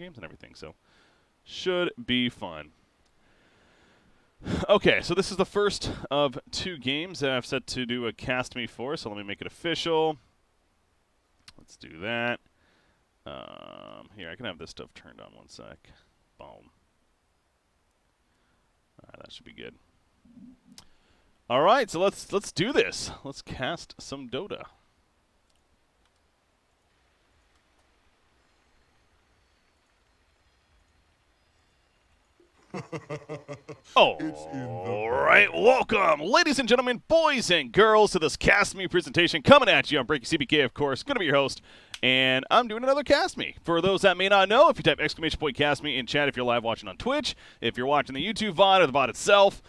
games and everything, so should be fun. Okay, so this is the first of 2 games that I've set to do a Cast Me for, so let me make it official. Let's do that. Here, I can have this stuff turned on one sec. Boom. All right, that should be good. All right, so let's do this. Let's cast some Dota. All right, welcome, ladies and gentlemen, boys and girls, to this Cast Me presentation coming at you. I'm Breaky CBK, of course, going to be your host, and I'm doing another Cast Me. For those that may not know, if you type ! Cast Me in chat, if you're live watching on Twitch, if you're watching the YouTube VOD or the VOD itself,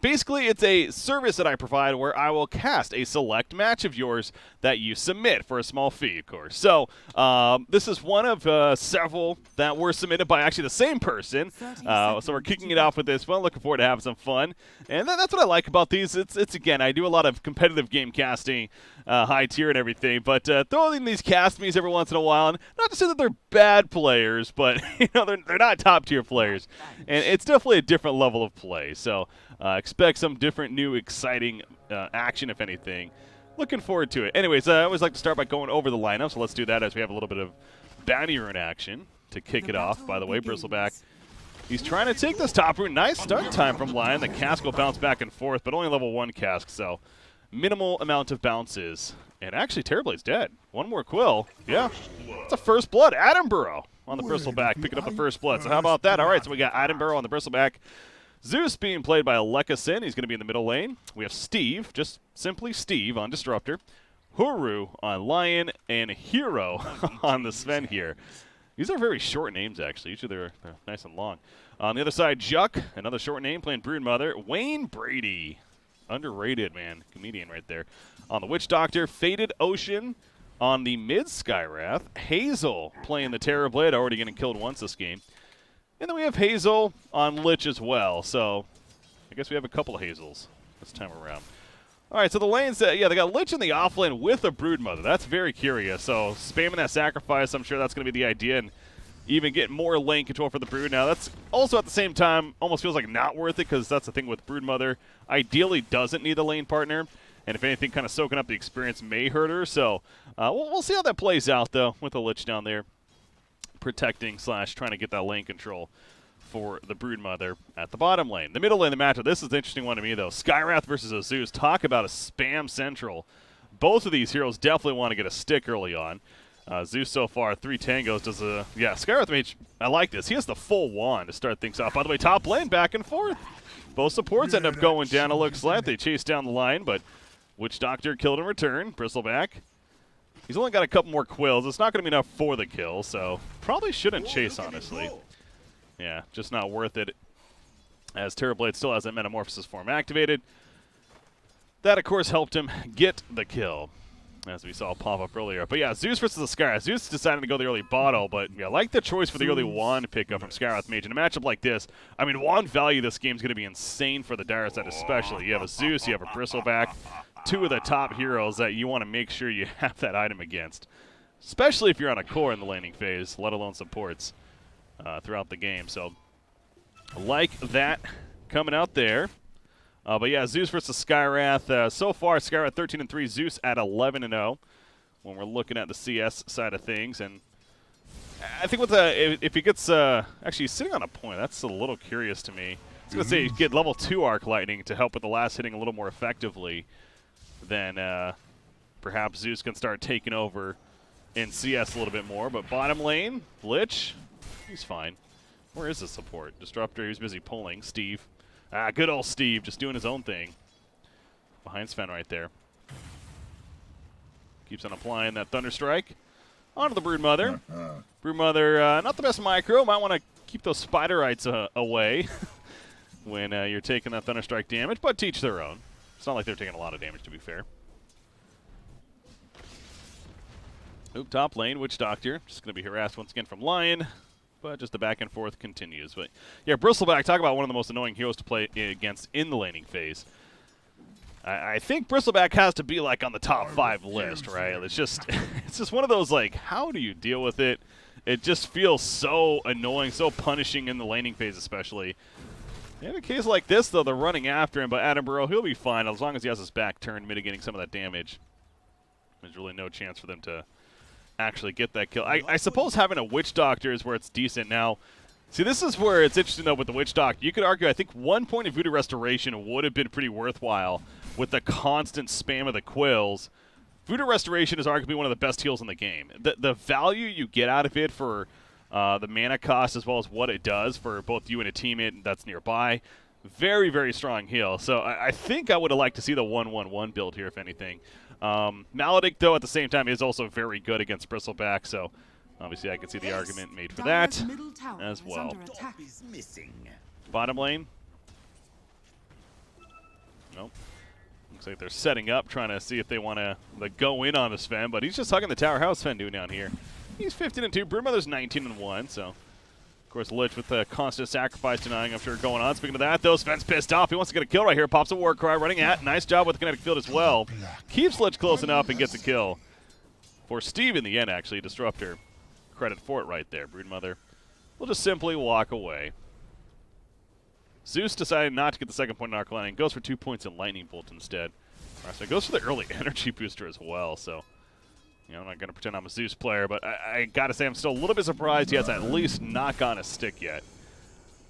basically it's a service that I provide where I will cast a select match of yours that you submit for a small fee, of course. So this is one of several that were submitted by actually the same person. So we're kicking it off with this one. Looking forward to having some fun. And that's what I like about these. It's again, I do a lot of competitive game casting, high tier and everything, but throwing in these cast me's every once in a while, and not to say that they're bad players, but they're not top tier players. And it's definitely a different level of play. So expect some different, new, exciting action, if anything. Looking forward to it. Anyways, I always like to start by going over the lineup, so let's do that as we have a little bit of bounty rune action to kick it off. By the way, Bristleback, he's trying to take this top rune. Nice start time from Lion. The cask will bounce back and forth, but only level 1 cask, so minimal amount of bounces. And actually, Terrorblade's dead. One more quill. Yeah, it's a first blood. Attenborough on the Bristleback, picking up the first blood. So how about that? All right, so we got Attenborough on the Bristleback. Zeus being played by Alekasin. He's going to be in the middle lane. We have Steve, just simply Steve on Disruptor. Huro on Lion, and Hero on the Sven here. These are very short names, actually. Usually they're nice and long. On the other side, Juck, another short name, playing Broodmother. Wayne Brady, underrated, man. Comedian right there. On the Witch Doctor, Faded Ocean. On the mid Skyrath, Hazel playing the Terrorblade, already getting killed once this game. And then we have Hazel on Lich as well. So I guess we have a couple of Hazels this time around. All right, so the lanes, yeah, they got Lich in the offlane with a Broodmother. That's very curious. So spamming that sacrifice, I'm sure that's going to be the idea, and even get more lane control for the Brood. Now, that's also at the same time almost feels like not worth it, because that's the thing with Broodmother. Ideally doesn't need a lane partner, and if anything, kind of soaking up the experience may hurt her. So we'll see how that plays out, though, with the Lich down there, protecting / trying to get that lane control for the Broodmother at the bottom lane. The middle lane of the matchup, this is the interesting one to me, though. Skyrath versus a Zeus. Talk about a spam central. Both of these heroes definitely want to get a stick early on. Zeus so far, 3 tangos, does a... Yeah, Skyrath Mage, I like this. He has the full wand to start things off. By the way, top lane, back and forth. Both supports end up going down, it looks like. They chase down the line, but Witch Doctor killed in return. Bristleback. He's only got a couple more quills. It's not going to be enough for the kill, so probably shouldn't chase, honestly. Yeah, just not worth it, as Terrorblade still has that Metamorphosis form activated. That, of course, helped him get the kill, as we saw pop up earlier. But yeah, Zeus versus the Skyrath. Zeus decided to go the early bottle, but yeah, I like the choice for the early wand pickup from Skyrath Mage. In a matchup like this, I mean, wand value this game is going to be insane for the dire side especially. You have a Zeus, you have a Bristleback, 2 of the top heroes that you want to make sure you have that item against, especially if you're on a core in the laning phase, let alone supports throughout the game. So I like that coming out there. But yeah, Zeus versus Skyrath. So far, Skyrath 13-3, Zeus at 11-0 when we're looking at the CS side of things. And I think with if he gets actually sitting on a point, that's a little curious to me. I was going to say you get level 2 Arc Lightning to help with the last hitting a little more effectively. Then perhaps Zeus can start taking over in CS a little bit more. But bottom lane, Lich, he's fine. Where is the support? Disruptor, he's busy pulling. Steve. Good old Steve, just doing his own thing. Behind Sven right there. Keeps on applying that Thunderstrike onto the Broodmother. Broodmother, not the best micro. Might want to keep those Spiderites away when you're taking that Thunderstrike damage, but teach their own. It's not like they're taking a lot of damage, to be fair. Oop, top lane, Witch Doctor. Just going to be harassed once again from Lion. But just the back and forth continues. But yeah, Bristleback, talk about one of the most annoying heroes to play against in the laning phase. I think Bristleback has to be like on the top 5 list, right? It's just one of those, like, how do you deal with it? It just feels so annoying, so punishing in the laning phase especially. In a case like this, though, they're running after him, but Attenborough, he'll be fine as long as he has his back turned, mitigating some of that damage. There's really no chance for them to actually get that kill. I suppose having a Witch Doctor is where it's decent. Now, see, this is where it's interesting, though, with the Witch Doctor. You could argue, I think 1 point of Voodoo Restoration would have been pretty worthwhile with the constant spam of the Quills. Voodoo Restoration is arguably one of the best heals in the game. The value you get out of it for the mana cost as well as what it does for both you and a teammate that's nearby, very, very strong heal. So I think I would have liked to see the 1-1-1 build here, if anything. Maledict, though, at the same time, is also very good against Bristleback, so obviously I could see the argument made for that as well. Bottom lane. Nope. Looks like they're setting up, trying to see if they want to go in on the Sven, but he's just hugging the tower. How's Sven doing down here? He's 15-2. Broodmother's 19-1, so of course Lich with the constant sacrifice denying, I'm sure, going on. Speaking of that, though, Sven's pissed off. He wants to get a kill right here. Pops a war cry, running at. Nice job with the kinetic field as well. Keeps Lich close enough and gets a kill. For Steve in the end, actually, Disruptor. Credit for it right there. Broodmother will just simply walk away. Zeus decided not to get the second point in Arc Lightning. Goes for 2 points in Lightning Bolt instead. Right, so it goes for the early energy booster as well, so you know, I'm not going to pretend I'm a Zeus player, but I got to say I'm still a little bit surprised he has at least not gotten a stick yet,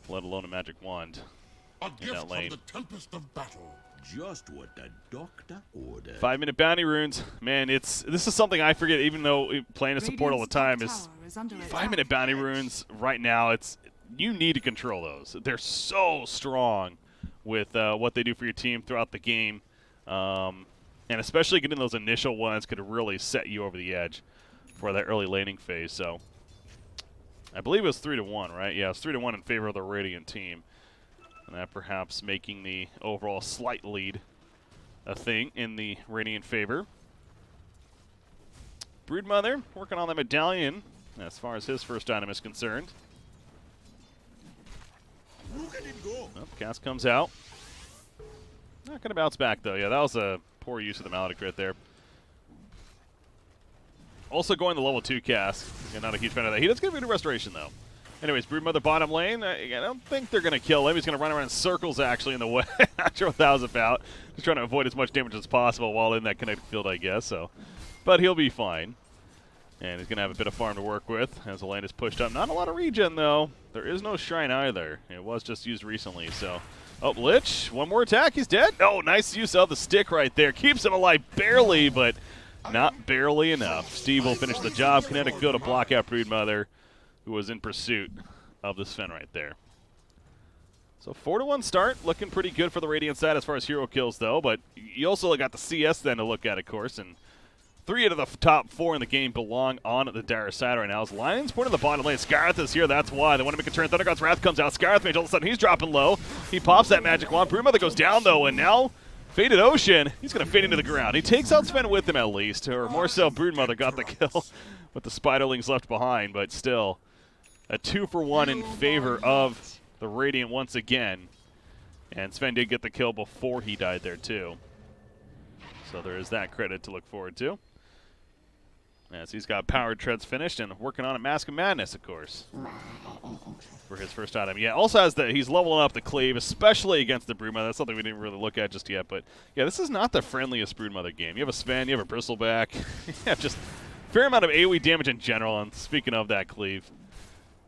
let alone a magic wand in that lane. From the tempest of battle. Just what the doctor ordered. 5-minute bounty runes. Man, this is something I forget, even though playing a support all the time, is 5-minute bounty runes right now. You need to control those. They're so strong with what they do for your team throughout the game. And especially getting those initial ones could really set you over the edge for that early laning phase. So I believe it was 3-1, right? Yeah, it was 3-1 in favor of the Radiant team. And that perhaps making the overall slight lead a thing in the Radiant favor. Broodmother working on the medallion as far as his first item is concerned. Look at him go. Oh, cast comes out. Not going to bounce back, though. Yeah, that was a poor use of the Maledict right there. Also going the level 2 cast. Yeah, not a huge fan of that. He does get a bit of restoration, though. Anyways, Broodmother bottom lane. I don't think they're going to kill him. He's going to run around in circles, actually, in the way. Not sure what that was about. Just trying to avoid as much damage as possible while in that kinetic field, I guess. So, but he'll be fine. And he's going to have a bit of farm to work with as the lane is pushed up. Not a lot of regen, though. There is no shrine either. It was just used recently, so... Oh, Lich, one more attack, he's dead. Oh, nice use of the stick right there. Keeps him alive barely, but not barely enough. Steve will finish the job. Kinetic field to block out Broodmother, who was in pursuit of the Sven right there. So 4-1 start, looking pretty good for the Radiant side as far as hero kills, though, but you also got the CS then to look at, of course, and 3 out of the top 4 in the game belong on the Dire side right now. As Lions point to the bottom lane. Scarth is here, that's why. They want to make a turn. Thundergod's Wrath comes out. Scarth Mage, all of a sudden, he's dropping low. He pops that magic wand. Broodmother goes down, though, and now Faded Ocean, he's going to fade into the ground. He takes out Sven with him, at least, or more so, Broodmother got the kill with the Spiderlings left behind, but still, a 2-for-1 in favor of the Radiant once again. And Sven did get the kill before he died there, too. So there is that credit to look forward to. As he's got Powered Treads finished and working on a Mask of Madness, of course, for his first item. Yeah, also has he's leveling up the Cleave, especially against the Broodmother. That's something we didn't really look at just yet. But yeah, this is not the friendliest Broodmother game. You have a Sven, you have a Bristleback, you have just a fair amount of AoE damage in general. And speaking of that Cleave,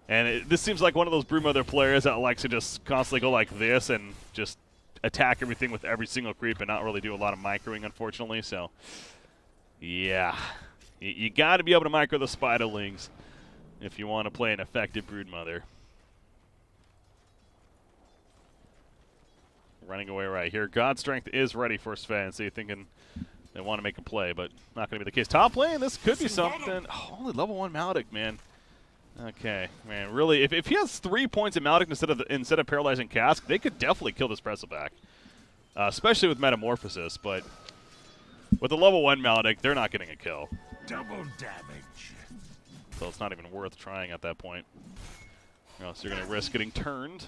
and this seems like one of those Broodmother players that likes to just constantly go like this and just attack everything with every single creep and not really do a lot of microing, unfortunately. So yeah. You got to be able to micro the Spiderlings if you want to play an effective Broodmother. Running away right here. God Strength is ready for Sven, so you're thinking they want to make a play, but not going to be the case. Top lane, this could be something. Oh, only level 1 Maledict, man. Okay, man, really, if he has 3 points in Maledict instead of Paralyzing Cask, they could definitely kill this Bristleback, especially with Metamorphosis, but with a level 1 Maledict, they're not getting a kill. Double damage. So it's not even worth trying at that point. Or else you're going to risk getting turned.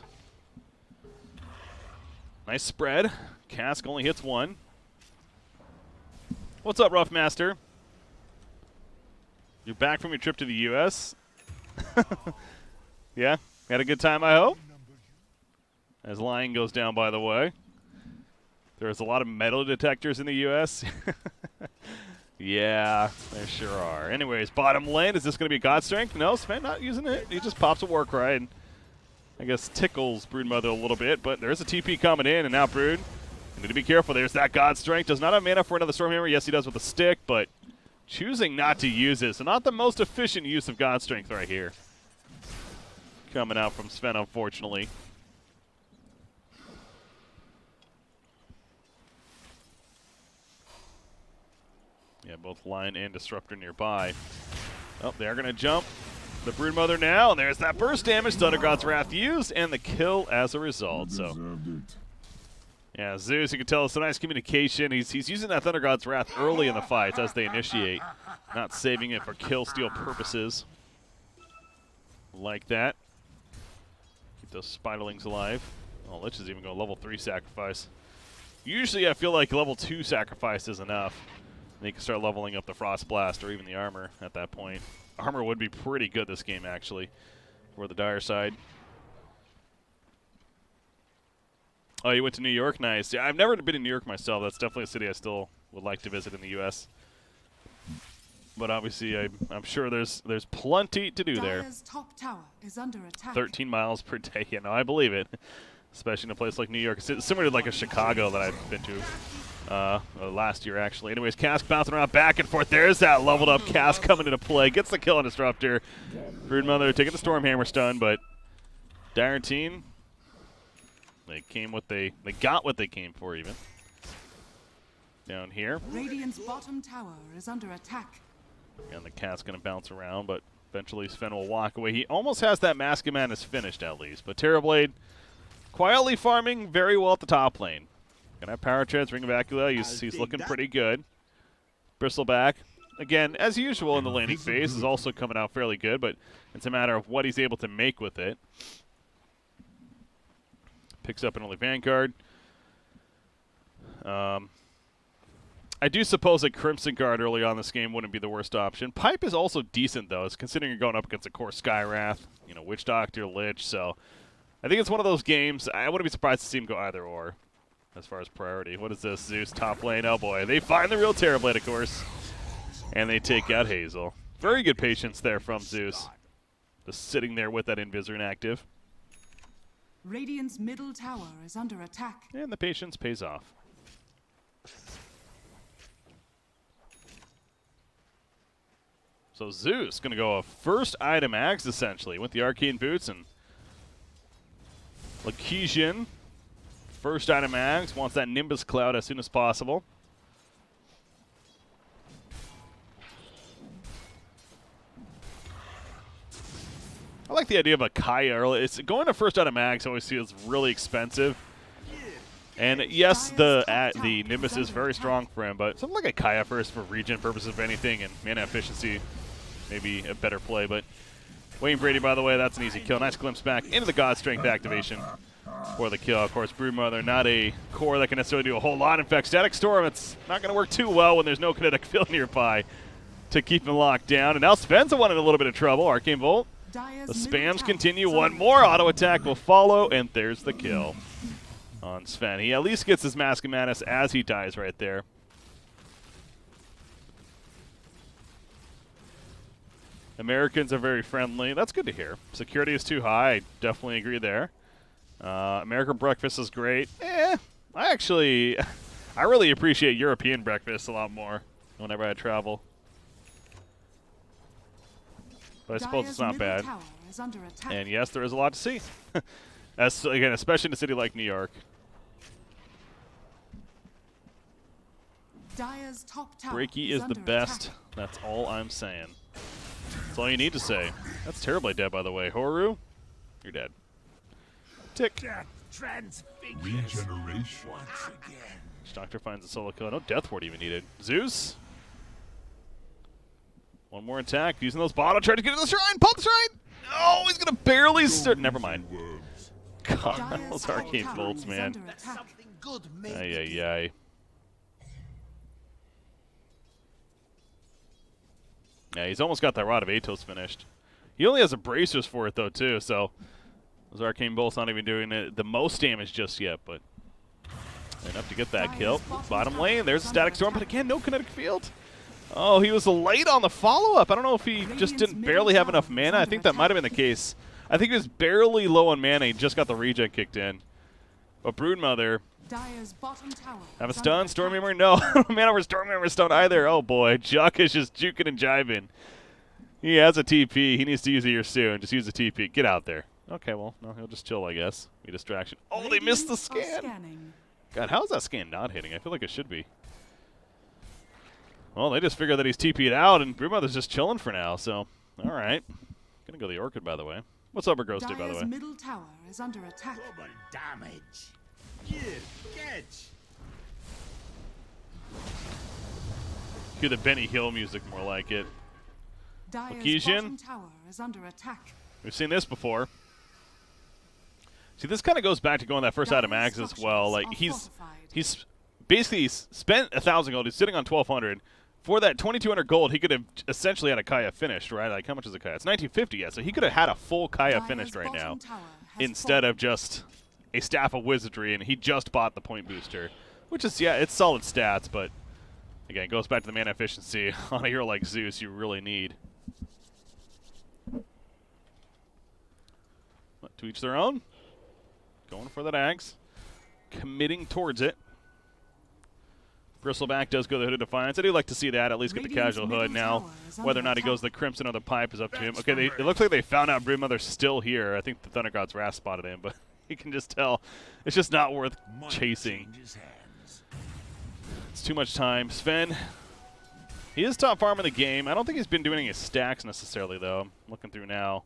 Nice spread. Cask only hits 1. What's up, Rough Master? You're back from your trip to the U.S.? Yeah, had a good time, I hope. As Lion goes down, by the way. There's a lot of metal detectors in the U.S. Yeah, there sure are. Anyways, bottom lane, is this going to be God Strength? No, Sven not using it. He just pops a Warcry and I guess tickles Broodmother a little bit, but there's a TP coming in, and now Brood, you need to be careful. There's that God Strength. Does not have mana for another Stormhammer. Yes, he does with a stick, but choosing not to use it. So not the most efficient use of God Strength right here. Coming out from Sven, unfortunately. Yeah, both Lion and Disruptor nearby. Oh, they're going to jump. The Broodmother now, and there's that burst damage. Thunder God's Wrath used, and the kill as a result. So, yeah, Zeus, you can tell it's a nice communication. He's using that Thunder God's Wrath early in the fights as they initiate, not saving it for kill steal purposes. Like that. Keep those Spiderlings alive. Oh, Lich is even going level 3 sacrifice. Usually I feel like level 2 sacrifice is enough. They can start leveling up the Frost Blast or even the armor at that point. Armor would be pretty good this game, actually, for the Dire side. Oh, you went to New York? Nice. Yeah, I've never been to New York myself. That's definitely a city I still would like to visit in the U.S. But obviously, I'm sure there's plenty to do there. Dire's top tower is under attack. 13 miles per day. Yeah, no, I believe it. Especially in a place like New York. It's similar to like a Chicago that I've been to. Last year, actually. Anyways, Cask bouncing around back and forth. There's that leveled up Cask coming into play. Gets the kill on Disruptor. Broodmother taking the Stormhammer stun, but Dire team, they got what they came for even. Down here. Radiant's bottom tower is under attack. And the Cask going to bounce around, but eventually Sven will walk away. He almost has that Mask of Madness finished at least, but Terrorblade quietly farming very well at the top lane. Gonna have Power Treads, Ring of Acula. He's looking pretty good. Bristleback, again, as usual in the laning phase, is also coming out fairly good, but it's a matter of what he's able to make with it. Picks up an early Vanguard. I do suppose a Crimson Guard early on this game wouldn't be the worst option. Pipe is also decent, though, it's considering you're going up against a core Skywrath, you know, Witch Doctor, Lich, so I think it's one of those games. I wouldn't be surprised to see him go either or. As far as priority. What is this? Zeus top lane. Oh boy. They find the real Terrorblade, of course. And they take out Hazel. Very good patience there from Zeus. Just sitting there with that Invisor inactive. Radiant's middle tower is under attack. And the patience pays off. So Zeus going to go a first item axe, essentially, with the Arcane Boots and Laquisian. First item Axe wants that Nimbus Cloud as soon as possible. I like the idea of a Kaya early. It's going to first item Axe always feels really expensive. And yes, the Nimbus is very strong for him, but something like a Kaya first for regen purposes of anything and mana efficiency, maybe a better play. But Wayne Brady, by the way, that's an easy kill. Nice glimpse back into the God Strength activation for the kill. Of course, Broodmother, not a core that can necessarily do a whole lot. In fact, Static Storm, it's not going to work too well when there's no kinetic field nearby to keep him locked down. And now Sven's the one in a little bit of trouble. Arcane Bolt. The spams continue. One more auto attack will follow, and there's the kill on Sven. He at least gets his Mask of Madness as he dies right there. Americans are very friendly. That's good to hear. Security is too high. I definitely agree there. American breakfast is great. I really appreciate European breakfast a lot more whenever I travel. But I suppose it's not bad. And yes, there is a lot to see. Again, especially in a city like New York. Breaky is the best. That's all I'm saying. That's all you need to say. That's terribly dead, by the way. Huro, you're dead. Tick. Regeneration. Doctor finds a solo kill. No Death Ward even needed. Zeus. One more attack. Using those bottle. Trying to get to the shrine. Pump the shrine. Oh, he's going to barely start. Never mind. God, those Arcane Bolts, man. Ay. Yeah, he's almost got that Rod of Atos finished. He only has abrasives for it, though, too, so those Arcane Bolts not even doing the most damage just yet, but enough to get that kill. Bottom lane, there's a Static Storm, but again, no kinetic field. Oh, he was late on the follow-up. I don't know if he just didn't barely have enough mana. I think that might have been the case. I think he was barely low on mana. He just got the regen kicked in. But Broodmother, have a stun? Stormhammer? No. Mana over Stormhammer stun either. Oh, boy. Juck is just juking and jiving. He has a TP. He needs to use it here soon. Just use the TP. Get out there. Okay, well, no, he'll just chill, I guess. Be a distraction. Oh, they missed the scan. God, how is that scan not hitting? I feel like it should be. Well, they just figured that he's TP'd out, and Broodmother's just chilling for now, so all right. Gonna go the Orchid, by the way. What's Upper Ghost do, by the way? Middle tower is under attack. Double damage. Here, catch. Cue the Benny Hill music, more like it. Dire's bottom tower is under attack. We've seen this before. See, this kind of goes back to going that first out of mags as well. Like he's basically spent 1,000 gold. He's sitting on 1,200. For that 2,200 gold, he could have essentially had a Kaya finished, right? Like how much is a Kaya? It's 1950, yeah. So he could have had a full Kaya finished right now, instead of just a Staff of Wizardry, and he just bought the point booster, which is it's solid stats, but again, it goes back to the mana efficiency on a hero like Zeus. You really need. But to each their own. Going for that axe. Committing towards it. Bristleback does go the Hood of Defiance. I do like to see that, at least get the casual hood. Now, whether or not he goes the Crimson or the Pipe is up to him. Okay, it looks like they found out Broodmother's still here. I think the Thunder God's Wrath spotted him, but you can just tell it's just not worth chasing. It's too much time. Sven, he is top farm in the game. I don't think he's been doing any stacks necessarily, though. I'm looking through now.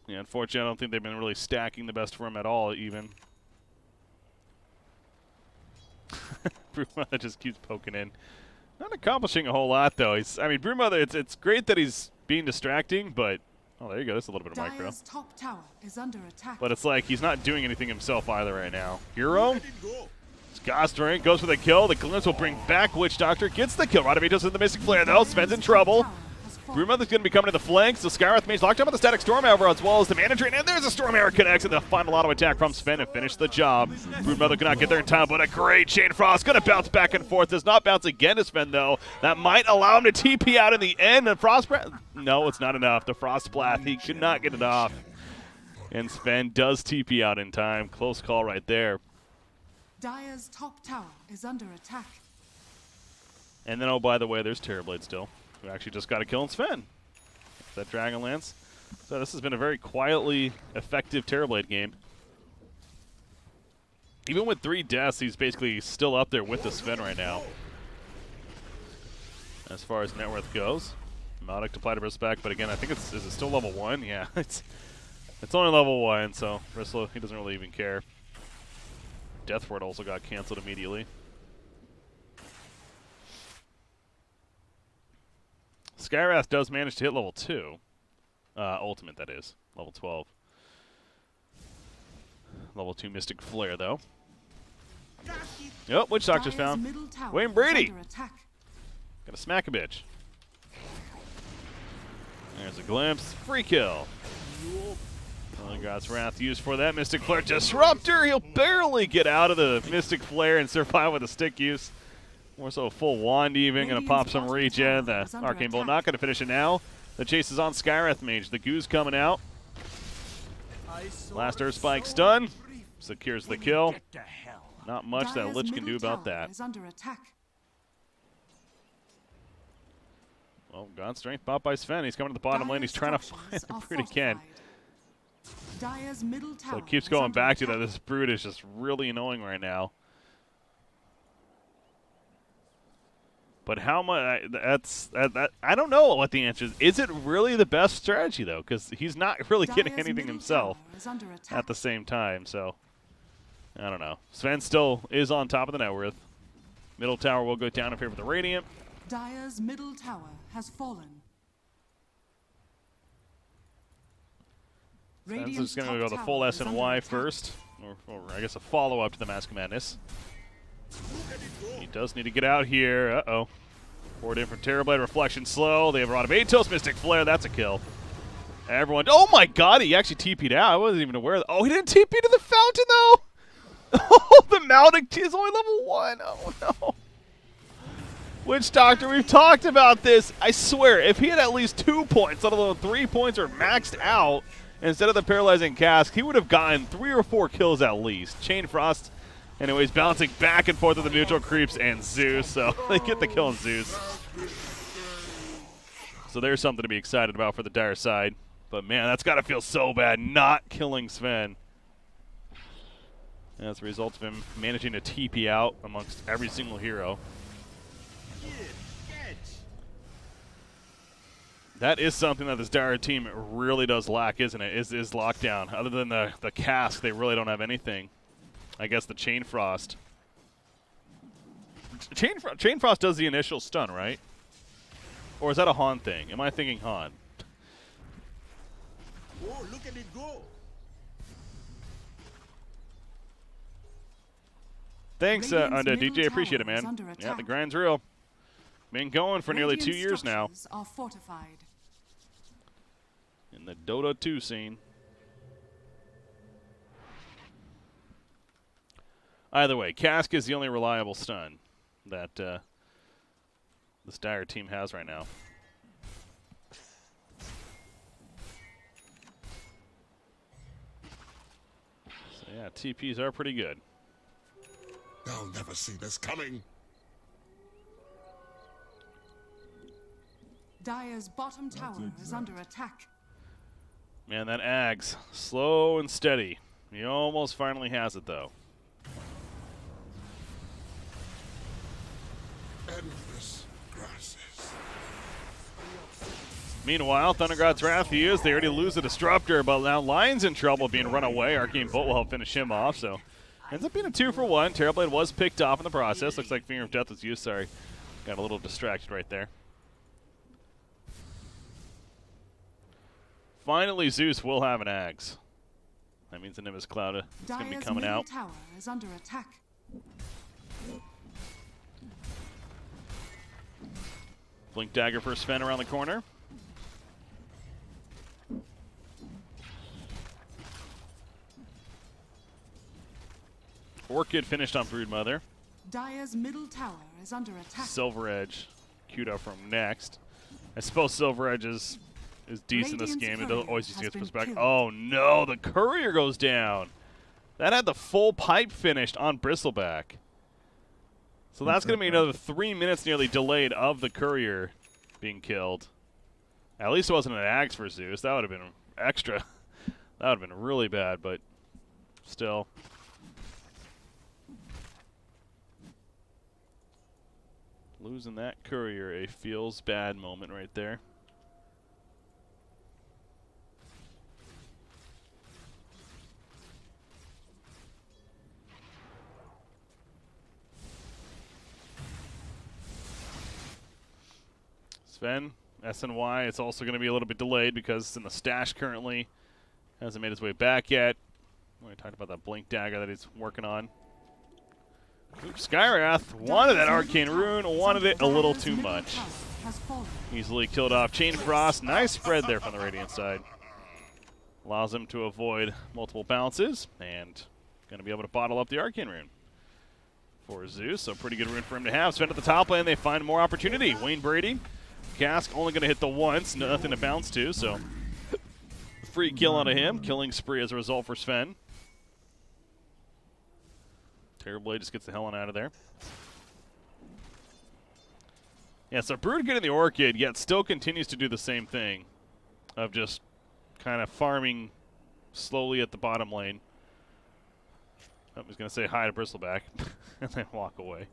Yeah, unfortunately, I don't think they've been really stacking the best for him at all, even. Broodmother just keeps poking in. Not accomplishing a whole lot, though. Broodmother, it's great that he's being distracting, but... Oh, there you go. That's a little bit of micro. Top tower is under attack. But it's like he's not doing anything himself either right now. Hero? Gostrink goes for the kill. The Glimpse will bring back Witch Doctor. Gets the kill. Radamitos with the Mystic Flare, though. Sven's in trouble. Broodmother's going to be coming to the flanks. The Skywrath Mage locked up with the Static Storm Arrow as well as the Mana Drain. And there's a Storm Arrow connects, and the final auto attack from Sven to finish the job. Broodmother cannot get there in time, but a great Chain Frost. Going to bounce back and forth. Does not bounce again to Sven, though. That might allow him to TP out in the end. And Frost Breath. No, it's not enough. The Frost Blast, he could not get it off. And Sven does TP out in time. Close call right there. Dire's top tower is under attack. And then, oh, by the way, there's Terrorblade still. We actually just got a kill on Sven. That Dragonlance. So this has been a very quietly effective Terrorblade game. Even with 3 deaths, he's basically still up there with the Sven right now. As far as net worth goes. Melodic to apply to Bristleback, but again, I think is it still level 1? Yeah, it's only level 1, so Bristle, he doesn't really even care. Death Ward also got canceled immediately. Skywrath does manage to hit level 2. Ultimate, that is. Level 12. Level 2 Mystic Flare, though. Yep, Witch Doctor's found. Wayne Brady! Gonna smack a bitch. There's a glimpse. Free kill. God's Wrath used for that Mystic Flare. Disruptor! He'll barely get out of the Mystic Flare and survive with a stick use. More so a full wand even. Going to pop some regen. The Arcane Bolt not going to finish it now. The chase is on Skywrath Mage. The Goose coming out. Last Earth Spike stun. Secures the kill. Not much that Lich can do about that. Well, God's Strength bought by Sven. He's coming to the bottom lane. He's trying to find the Brood again. So it keeps going back to that. This Brood is just really annoying right now. But how much? I don't know what the answer is. Is it really the best strategy, though? Because he's not really getting anything himself at the same time. So, I don't know. Sven still is on top of the net worth. Middle tower will go down in favor of the Radiant. Dire's middle tower has fallen. Sven's just going to go the full SNY first. Or I guess a follow-up to the Mask of Madness. He does need to get out here. Uh-oh. 4 different Terrorblade, Reflection slow. They have a lot of Atos, Mystic Flare. That's a kill. Everyone. Oh my God! He actually TP'd out. I wasn't even aware. Oh, he didn't TP to the fountain though. Oh, the mounting is only level 1. Oh no. Witch Doctor, we've talked about this. I swear, if he had at least 2 points, let alone 3 points, or maxed out instead of the paralyzing cask, he would have gotten 3 or 4 kills at least. Chain Frost, anyways, bouncing back and forth with the neutral creeps and Zeus. So they get the kill on Zeus. So there's something to be excited about for the dire side. But man, that's got to feel so bad not killing Sven. As a result of him managing to TP out amongst every single hero. That is something that this dire team really does lack, isn't it? Is lockdown. Other than the cask, they really don't have anything. I guess the Chain Frost. Chain Frost does the initial stun, right? Or is that a Han thing? Am I thinking Han? Oh, look at it go. Thanks, Radiant's DJ. middle Appreciate it, tower is man. under Yeah, the attack. grind's real. Been going for nearly 2 Radiant years now structures are fortified. in the Dota 2 scene. Either way, cask is the only reliable stun that this dire team has right now. So yeah, TPs are pretty good. They'll never see this coming. Dire's bottom tower is under attack. Man, that Ags, slow and steady. He almost finally has it, though. Endless grasses. Meanwhile, Thundergod's Wrath he is. They already lose the Disruptor, but now Lion's in trouble being run away. Arcane Bolt will help finish him off, so ends up being a 2-for-1. Terrorblade was picked off in the process. Looks like Finger of Death was used. Sorry, got a little distracted right there. Finally, Zeus will have an Axe. That means the Nimbus Cloud is going to be Dire's coming middle out. tower is under attack. Blink Dagger for Sven around the corner. Orchid finished on Broodmother. Dire's middle tower is under attack. Silver Edge queued up from next. I suppose Silver Edge is decent this game. It doesn't always Radiant's get pushed courier back. has been Oh no, the courier goes down. That had the full pipe finished on Bristleback. So that's going to be another 3 minutes nearly delayed of the courier being killed. At least it wasn't an axe for Zeus. That would have been extra. That would have been really bad, but still. Losing that courier, a feels bad moment right there. Sven, SNY, it's also going to be a little bit delayed because it's in the stash currently. Hasn't made his way back yet. We talked about that Blink Dagger that he's working on. Oops, Skywrath wanted that Arcane Rune, wanted it a little too much. Easily killed off Chain Frost. Nice spread there from the Radiant side. Allows him to avoid multiple bounces and going to be able to bottle up the Arcane Rune for Zeus. So pretty good rune for him to have. Sven at the top lane, they find more opportunity. Wayne Brady, Cask only going to hit the once, nothing to bounce to, so free kill onto him. Killing spree as a result for Sven. Terrorblade just gets the hell on out of there. Yeah, so Brood getting the Orchid, yet still continues to do the same thing of just kind of farming slowly at the bottom lane. I was going to say hi to Bristleback and then walk away.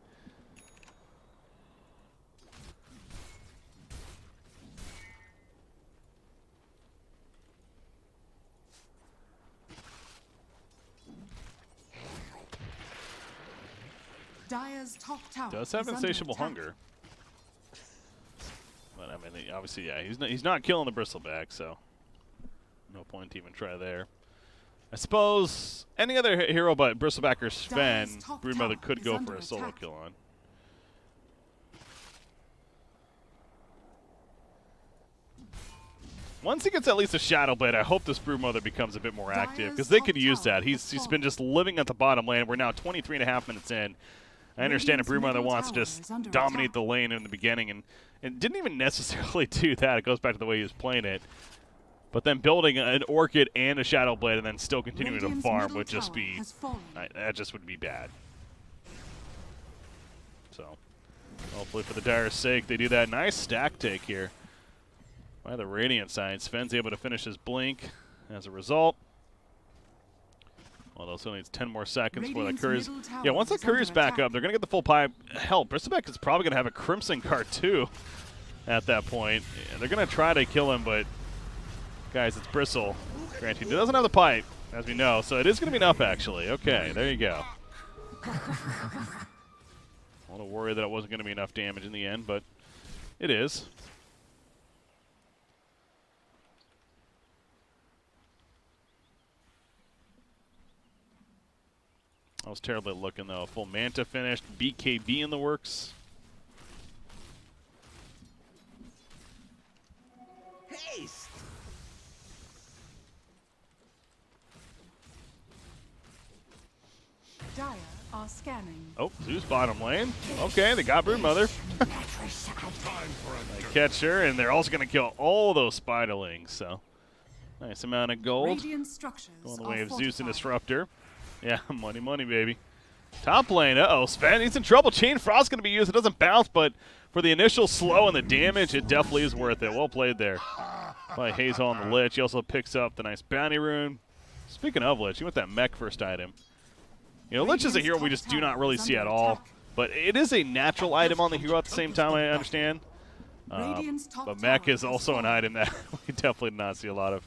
Dire's top tower Does have is under insatiable attack. hunger. But I mean, obviously, yeah, he's not killing the Bristleback, so no point to even try there. I suppose any other hero but Bristleback or Sven, Dire's top Broodmother tower could is go under for a solo attack. kill on. Once he gets at least a Shadow Blade, I hope this Broodmother becomes a bit more active, because they Dire's could top use tower that. He's has been just living at the bottom lane. We're now 23.5 minutes in. I understand a Radiant's Broodmother middle wants to tower just is under dominate attack. the lane in the beginning, and didn't even necessarily do that. It goes back to the way he was playing it. But then building an Orchid and a Shadow Blade and then still continuing to Radiant's farm middle would just tower be... has fallen. that just would be bad. So, hopefully for the Dire's sake, they do that. Nice stack take here by the Radiant side. Sven's able to finish his Blink as a result. Although still needs 10 more seconds for the Radiant's Courier's... middle tower Yeah, once the is under Courier's back attack. up, they're going to get the full pipe. Hell, Bristleback is probably going to have a Crimson card too at that point. Yeah, they're going to try to kill him, but guys, it's Bristle. Granted, he doesn't have the pipe, as we know, so it is going to be enough, actually. Okay, there you go. A little worried that it wasn't going to be enough damage in the end, but it is. I was terribly looking, though. Full Manta finished. BKB in the works. Haste! Dire are scanning. Oh, Zeus bottom lane. Okay, they got Broodmother. Time for a They catch her, and they're also going to kill all those Spiderlings, so nice amount of gold. Radiant structures Going the are way of Zeus and fortified. Disruptor. Yeah, money, money, baby. Top lane, uh-oh, Sven, he's in trouble. Chain Frost going to be used. It doesn't bounce, but for the initial slow and the damage, it definitely is worth it. Well played there by Hazel on the Lich. He also picks up the nice Bounty Rune. Speaking of Lich, you want that mech first item. You know, Lich is a hero we just do not really see at all, but it is a natural item on the hero at the same time, I understand. Radiant's top But mech tower is has also an fallen. item that we definitely do not see a lot of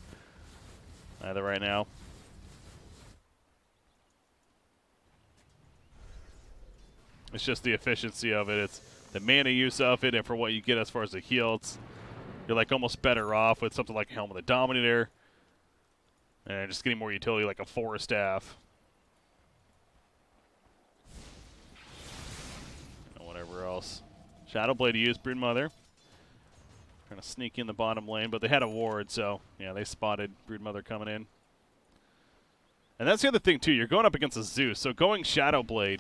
either right now. It's just the efficiency of it. It's the mana use of it, and for what you get as far as the heal, you're like almost better off with something like Helm of the Dominator, and just getting more utility like a Forest Staff. And whatever else. Shadowblade to use Broodmother. Trying to sneak in the bottom lane, but they had a ward, so yeah, they spotted Broodmother coming in. And that's the other thing too. You're going up against a Zeus, so going Shadowblade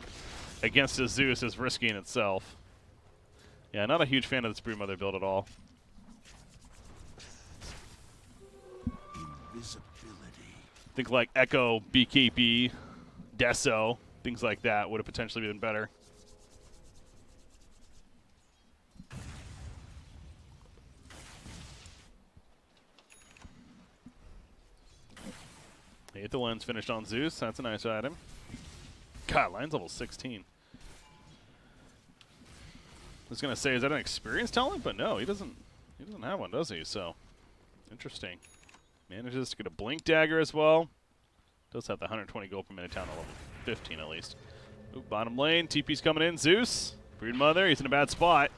against a Zeus is risky in itself. Yeah, not a huge fan of this Broodmother build at all. Invisibility. Think like Echo, BKB, Deso, things like that would have potentially been better. Aether Lens finished on Zeus. That's a nice item. God, Lion's level 16. I was gonna say, is that an experience talent? But no, he doesn't have one, does he? So interesting. Manages to get a Blink Dagger as well. Does have the 120 gold per minute down to level 15 at least. Ooh, bottom lane, TP's coming in. Zeus, Broodmother, he's in a bad spot.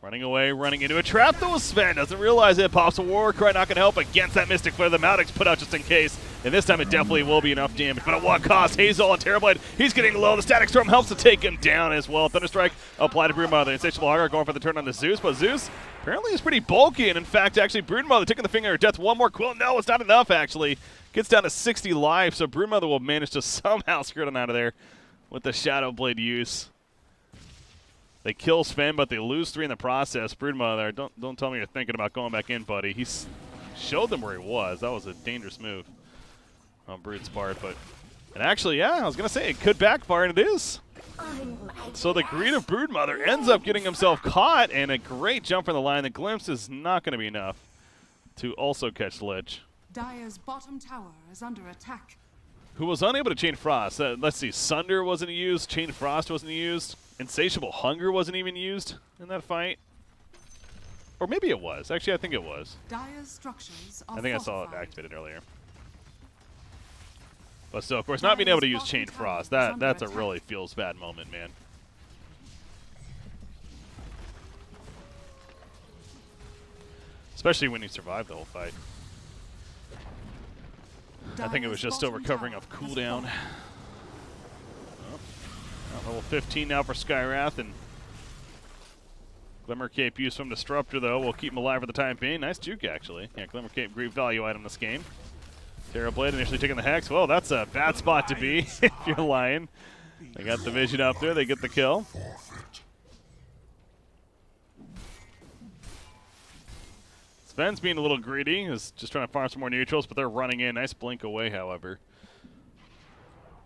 Running away, running into a trap though. Sven doesn't realize it. Pops a War Cry, not gonna help against that Mystic Flare. The Maldex put out just in case. And this time it definitely will be enough damage. But at what cost? Hazel on Terrorblade. He's getting low. The Static Storm helps to take him down as well. Thunderstrike applied to Broodmother. Insatiable Hunger going for the turn on the Zeus. But Zeus apparently is pretty bulky. And in fact, actually, Broodmother taking the finger of death. One more quill. No, it's not enough actually. Gets down to 60 life. So Broodmother will manage to somehow skirt on out of there with the Shadowblade use. They kill Sven, but they lose 3 in the process. Broodmother, don't tell me you're thinking about going back in, buddy. He showed them where he was. That was a dangerous move on Brood's part. And actually, yeah, I was going to say it could backfire, and it is. So the greed of Broodmother ends up getting himself caught, and a great jump from the line. The glimpse is not going to be enough to also catch Lich, Dire's bottom tower is under attack. who was unable to Chain Frost. Let's see, Sunder wasn't used, Chain Frost wasn't used, Insatiable Hunger wasn't even used in that fight. Or maybe it was. Actually, I think it was. Dire's structures are I think I saw it fortified. activated earlier. But still, of course, not being able to use Dire's Chain bottom Frost, tower is under that's a attack. really feels bad moment, man. Especially when you survive the whole fight. I think it was Dire's just still bottom recovering tower off has cooldown. fallen. Level 15 now for Skywrath, and Glimmer Cape used from Disruptor, though. We'll keep him alive for the time being. Nice juke, actually. Yeah, Glimmer Cape, great value item this game. Terrorblade initially taking the Hex. Well, that's a bad spot to be if you're Lion. They got the Vision up there. They get the kill. Sven's being a little greedy. He's just trying to farm some more neutrals, but they're running in. Nice blink away, however.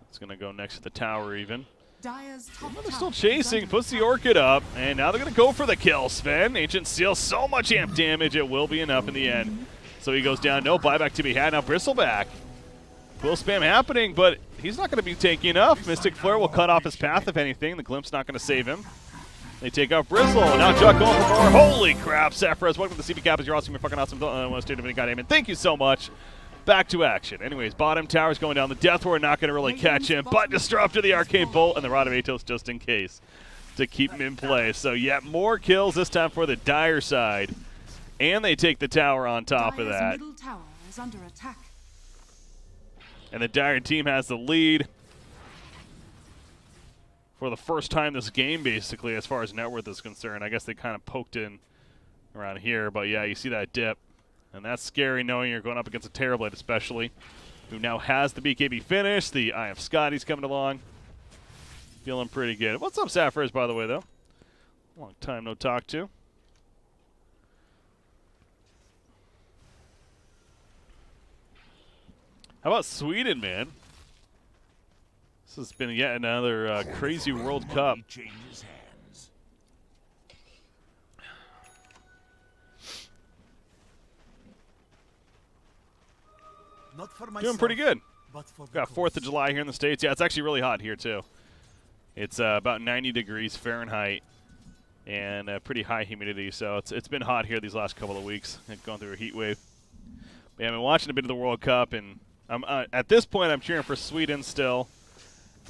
It's going to go next to the tower, even. Dire's top They're tower still is chasing, under puts the attack. Orchid up, and now they're going to go for the kill. Sven, Ancient Seal, so much amp damage, it will be enough in the end. So he goes down, no buyback to be had. Now Bristleback. Quill spam happening, but he's not going to be taking enough. Mystic Flare will cut off his path, if anything. The Glimpse not going to save him. They take out Bristle. Now Juck going for more. Holy crap, Sephiroth. Welcome to the CB Captains. You're awesome. You're fucking awesome. Want to stay to goddamn it. Thank you so much. Back to action. Anyways, bottom tower's going down. The Death Ward not going to really catch him, but Disruptor, the Arcane Bolt, and the Rod of Atos just in case to keep him in play. So, yet more kills this time for the Dire side. And they take the tower on top of Dire's that. middle tower is under attack. And the Dire team has the lead for the first time this game, basically, as far as net worth is concerned. I guess they kind of poked in around here, but yeah, you see that dip. And that's scary knowing you're going up against a Terrorblade, especially, who now has the BKB finish. The Eye of Scotty's coming along. Feeling pretty good. What's up, Sapphires, by the way, though? Long time no talk to. How about Sweden, man? This has been yet another crazy World Cup. Changes hands. Not for myself, Doing pretty good. but for the Got 4th of cause. July here in the States. Yeah, it's actually really hot here, too. It's about 90 degrees Fahrenheit and pretty high humidity. So it's been hot here these last couple of weeks. Going through a heat wave. But yeah, I've been watching a bit of the World Cup, and I'm at this point I'm cheering for Sweden still.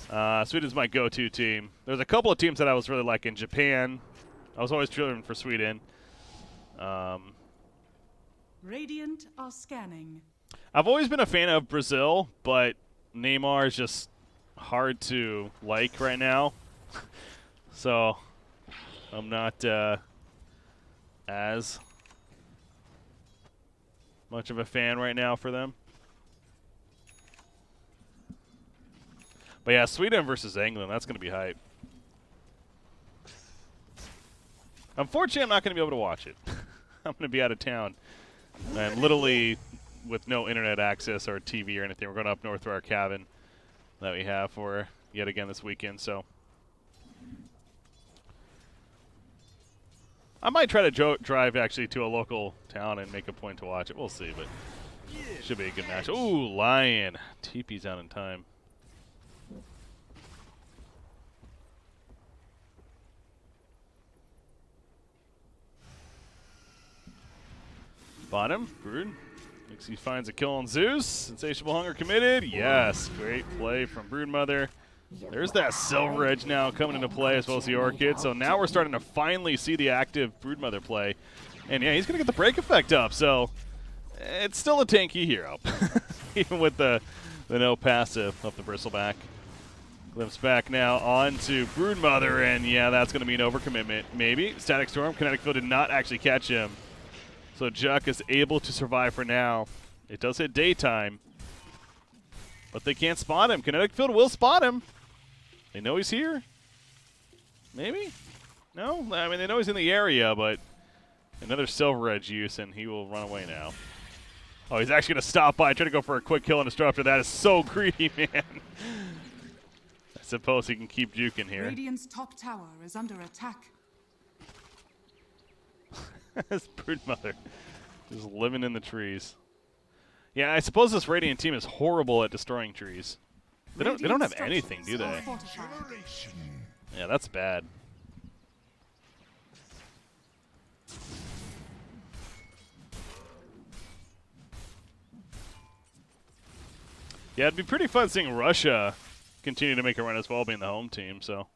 Sweden's my go-to team. There's a couple of teams that I was really liking. Japan. I was always cheering for Sweden. Radiant are scanning. I've always been a fan of Brazil, but Neymar is just hard to like right now. So I'm not as much of a fan right now for them. But yeah, Sweden versus England, that's going to be hype. Unfortunately, I'm not going to be able to watch it. I'm going to be out of town. And literally with no internet access or TV or anything. We're going up north to our cabin that we have for yet again this weekend. So I might try to drive actually to a local town and make a point to watch it. We'll see, but should be a good match. Ooh, Lion. TP's out in time. Bottom, Brood. Thinks he finds a kill on Zeus. Insatiable Hunger committed. Yes, great play from Broodmother. There's that Silver Edge now coming into play as well as the Orchid. So now we're starting to finally see the active Broodmother play. And yeah, he's going to get the break effect up. So it's still a tanky hero. Even with the no passive of the Bristleback. Glimpse back now onto Broodmother. And yeah, that's going to be an overcommitment. Maybe. Static Storm. Kinetic Field did not actually catch him. So Juck is able to survive for now. It does hit daytime, but they can't spot him. Kinetic Field will spot him. They know he's here. Maybe? No? I mean, they know he's in the area, but another Silver Edge use, and he will run away now. Oh, he's actually going to stop by, try to go for a quick kill and Disruptor. That is so greedy, man. I suppose he can keep juking here. Radiant's top tower is under attack. This Broodmother just living in the trees. Yeah, I suppose this Radiant team is horrible at destroying trees. They don't have anything, do they? Yeah, that's bad. Yeah, it'd be pretty fun seeing Russia continue to make a run as well, being the home team. So,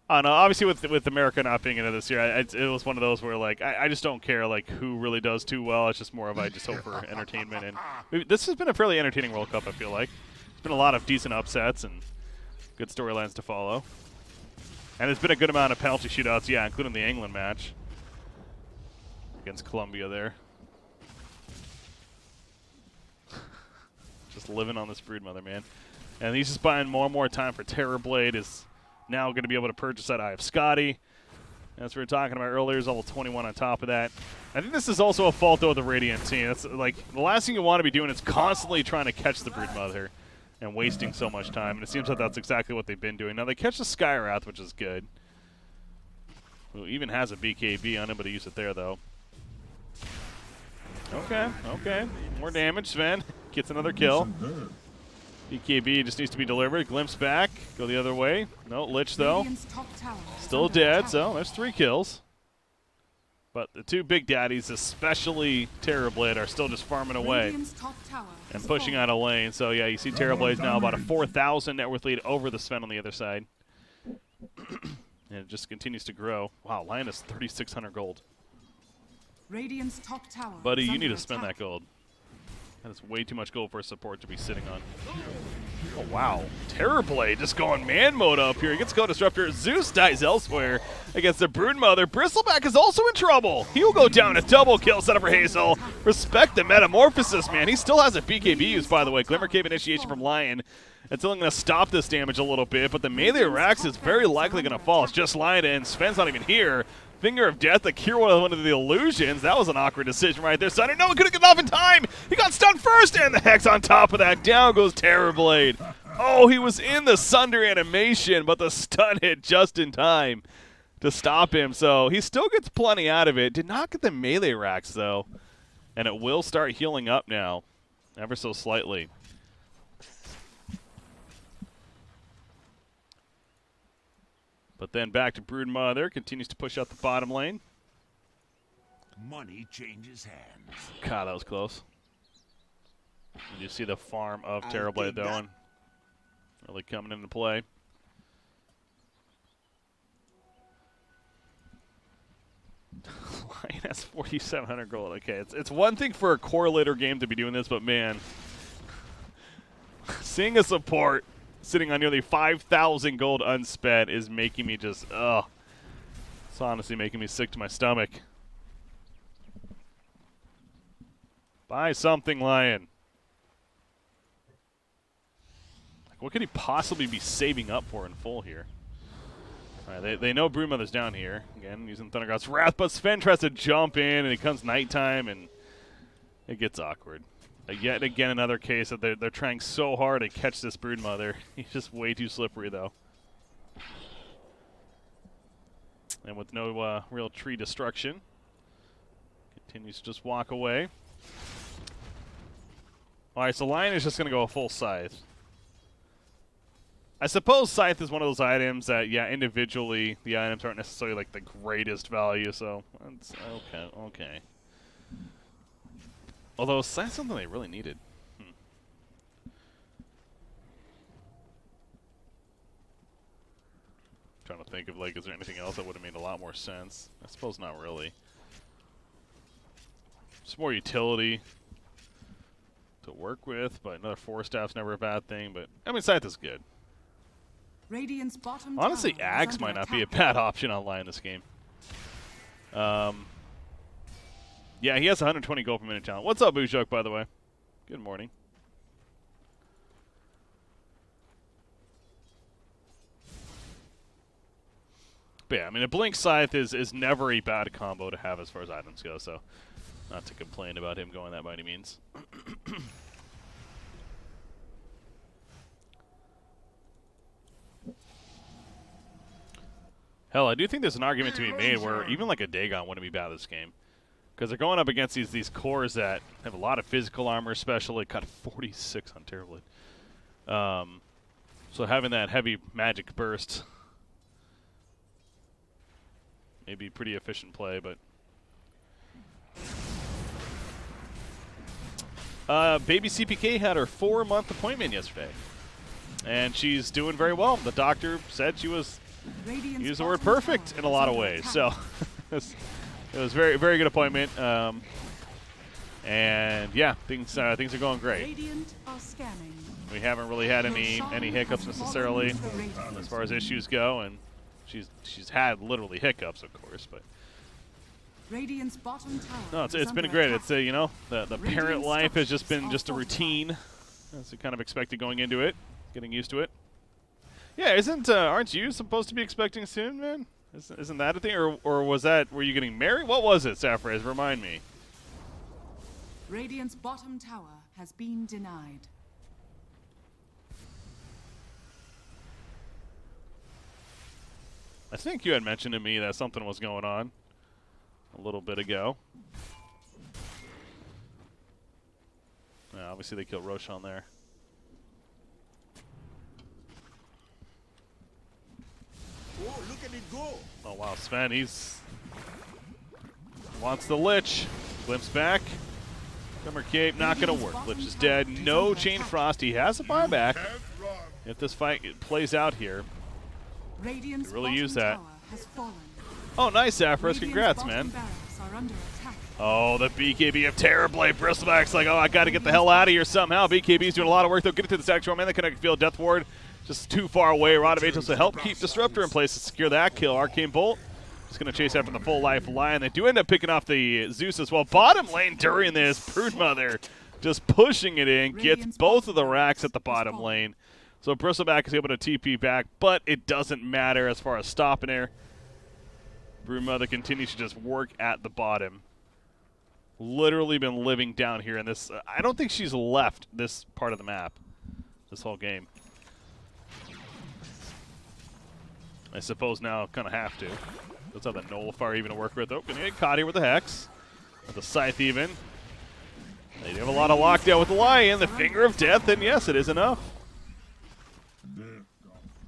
I don't know. Obviously, with America not being in it this year, it was one of those where like I just don't care like who really does too well. It's just more of I just hope for entertainment. And this has been a fairly entertaining World Cup. I feel like there's been a lot of decent upsets and good storylines to follow. And there's been a good amount of penalty shootouts, yeah, including the England match against Colombia there. Just living on this Broodmother, man. And he's just buying more and more time for Terrorblade. Is now going to be able to purchase that Eye of Scotty. As we were talking about earlier, is level 21 on top of that. I think this is also a fault, though, of the Radiant team. It's like the last thing you want to be doing is constantly trying to catch the Broodmother and wasting so much time. And it seems like that's exactly what they've been doing. Now, they catch the Skywrath, which is good. Who even has a BKB on him, but he used it there, though. Okay, okay. More damage. Sven gets another kill. BKB just needs to be delivered. Glimpse back. Go the other way. No, Lich, though. Radiant's top tower is Still under dead, attack. so there's 3 kills. But the 2 big daddies, especially Terrorblade, are still just farming away Radiant's top tower and is pushing falling. out a lane. So, yeah, you see Terrorblade's now about a 4,000 net worth lead over the Sven on the other side. And it just continues to grow. Wow, Lion is 3,600 gold. Radiant's top tower Buddy, is you under need to spend attack. that gold. That is way too much gold for a support to be sitting on. Oh, wow. Terrorblade just going man mode up here. He gets Code Disruptor. Zeus dies elsewhere against the Broodmother. Bristleback is also in trouble. He will go down a double kill set up for Hazel. Respect the Metamorphosis, man. He still has a BKB use, by the way. Glimmer Cave initiation from Lion. It's only going to stop this damage a little bit, but the melee Rax is very likely going to fall. It's just Lion and Sven's not even here. Finger of Death to cure one of the illusions. That was an awkward decision right there. Sunder, no, he couldn't get off in time. He got stunned first, and the Hex on top of that. Down goes Terrorblade. Oh, he was in the Sunder animation, but the stun hit just in time to stop him. So he still gets plenty out of it. Did not get the melee racks, though. And it will start healing up now, ever so slightly. But then back to Broodmother, continues to push out the bottom lane. Money changes hands. God, that was close. And you see the farm of I'll Terrorblade, dig though, that. and really coming into play. Lion has 4,700 gold. Okay, it's one thing for a correlator game to be doing this, but man, seeing a support sitting on nearly 5,000 gold unspent is making me just, ugh. It's honestly making me sick to my stomach. Buy something, Lion. Like, what could he possibly be saving up for in full here? All right, they know Broodmother's down here. Again, using Thundergod's Wrath, but Sven tries to jump in, and it comes nighttime, and it gets awkward. Yet again, another case that they're trying so hard to catch this Broodmother. He's just way too slippery, though. And with no real tree destruction, continues to just walk away. All right, so Lion is just going to go a full Scythe. I suppose Scythe is one of those items that, yeah, individually, the items aren't necessarily, like, the greatest value, so that's okay. Although, Scythe's something they really needed. Trying to think of, like, is there anything else that would have made a lot more sense? I suppose not really. Just more utility to work with, but another 4-staff's never a bad thing, but, I mean, Scythe is good. Radiant's bottom Honestly, tower is Axe under might not be a attack. bad option online in this game. Yeah, he has 120 gold per minute challenge. What's up, Bujok, by the way? Good morning. But yeah, I mean, a Blink Scythe is never a bad combo to have as far as items go, so not to complain about him going that by any means. Hell, I do think there's an argument to be made where even like a Dagon wouldn't be bad this game. Because they're going up against these cores that have a lot of physical armor, especially. Cut 46 on Terrorblade. So having that heavy magic burst may be pretty efficient play, but... Baby CPK had her 4-month appointment yesterday. And she's doing very well. The doctor said she was... Radiant's use the word bottom perfect tower in a is lot of under ways. attack. So it was very, very good appointment. And yeah, things are going great. Radiant are scanning. We haven't really had any hiccups necessarily as far as issues go, and She's had literally hiccups, of course, but Radiant's bottom tower. no, is it's been under great. attack. It's you know, the parent Radiant's life has just structures been are just a fortified. routine, as we kind of expected going into it, getting used to it. Yeah, aren't you supposed to be expecting soon, man? Isn't that a thing, or were you getting married? What was it, Saffraz? Remind me. Radiant's bottom tower has been denied. I think you had mentioned to me that something was going on a little bit ago. Yeah, obviously they killed Roshan there. Oh, look at it go! Oh wow, Sven, wants the Lich. Glimpse back. Glimmer Cape, not gonna work. Lich is dead. No Chain Frost. He has a buyback. If this fight plays out here. Radiant's really bottom use that. tower has fallen. Oh, nice, Saffras. Radiant's Congrats, bottom man. barracks are under attack. Oh, the BKB of Terrorblade. Bristleback's like, oh, I got to get the hell out of here somehow. BKB's doing a lot of work. They'll get it to the Sanctuary. Man, they connect field. Death Ward just too far away. Rod of Ageless to help keep Disruptor in place to secure that kill. Arcane Bolt just going to chase after the full life Lion. They do end up picking off the Zeus as well. Bottom lane during this. Broodmother just pushing it in. Gets both of the racks at the bottom lane. So Bristleback is able to TP back, but it doesn't matter as far as stopping her. Broodmother continues to just work at the bottom. Literally been living down here in this. I don't think she's left this part of the map this whole game. I suppose now kind of have to. Let's have that Nullifier even to work with. Oh, gonna get caught here with the Hex. With the Scythe even. They do have a lot of lockdown with the Lion. The Finger of Death, and yes, it is enough.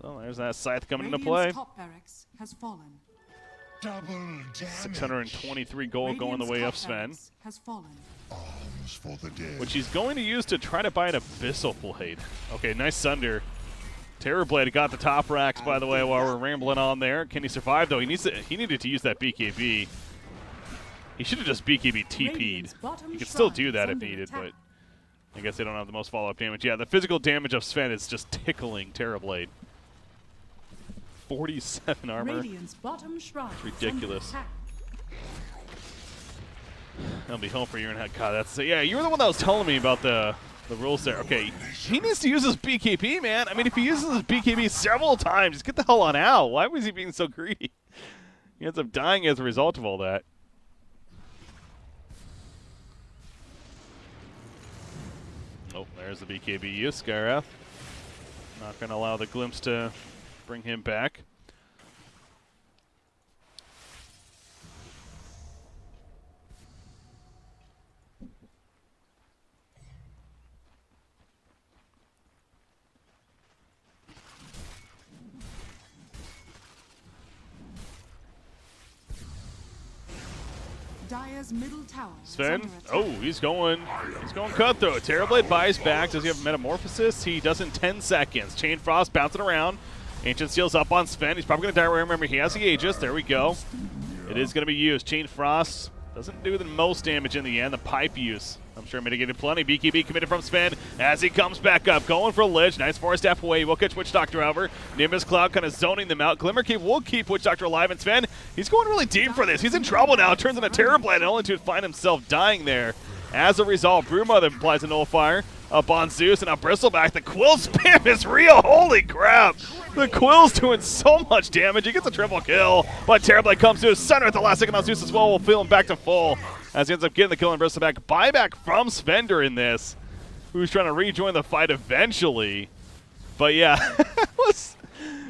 Oh, there's that Scythe coming into play. Radiant's top barracks has fallen. Double damage. 623 gold going the way of Radiant's top Sven. barracks has fallen. Arms for the dead. Which he's going to use to try to buy an Abyssal Blade. Okay, nice Sunder. Terrorblade got the top racks, by the way, while we're rambling on there. Can he survive, though? He needed to use that BKB. He should have just BKB TP'd. Radiant's bottom He could still shrine do is that if under needed, attack. but I guess they don't have the most follow-up damage. Yeah, the physical damage of Sven is just tickling Terrorblade. 47 armor. Radiant's bottom shrine is under ridiculous. attack. I'll be home for a year and a half. God, that's yeah. You were the one that was telling me about the rules there. Okay, he needs to use his BKB, man. I mean, if he uses his BKB several times, just get the hell on out. Why was he being so greedy? He ends up dying as a result of all that. Oh, there's the BKB use. Skyrath not going to allow the glimpse to bring him back. Dire's middle tower is Sven, under attack. oh, he's going cutthroat. Terrorblade buys back. Does he have Metamorphosis? He does in 10 seconds. Chain Frost bouncing around. Ancient Seal's up on Sven. He's probably going to die. Remember, he has the Aegis. There we go. It is going to be used. Chain Frost doesn't do the most damage in the end. The pipe use, I'm sure, mitigated plenty. BKB committed from Sven as he comes back up. Going for Lich. Nice forest half away. Will catch Witch Doctor over. Nimbus Cloud kind of zoning them out. Glimmer Cape will keep Witch Doctor alive. And Sven, he's going really deep for this. He's in trouble now. Turns into Terrorblade and only to find himself dying there. As a result, Broodmother applies a Nullifier up on Zeus, and now Bristleback. The Quill spam is real. Holy crap. The Quill's doing so much damage. He gets a triple kill, but Terrorblade comes to his center at the last second on Zeus as well. Will fill him back to full as he ends up getting the kill on Bristleback. Buyback from Svender in this, who's trying to rejoin the fight eventually. But yeah,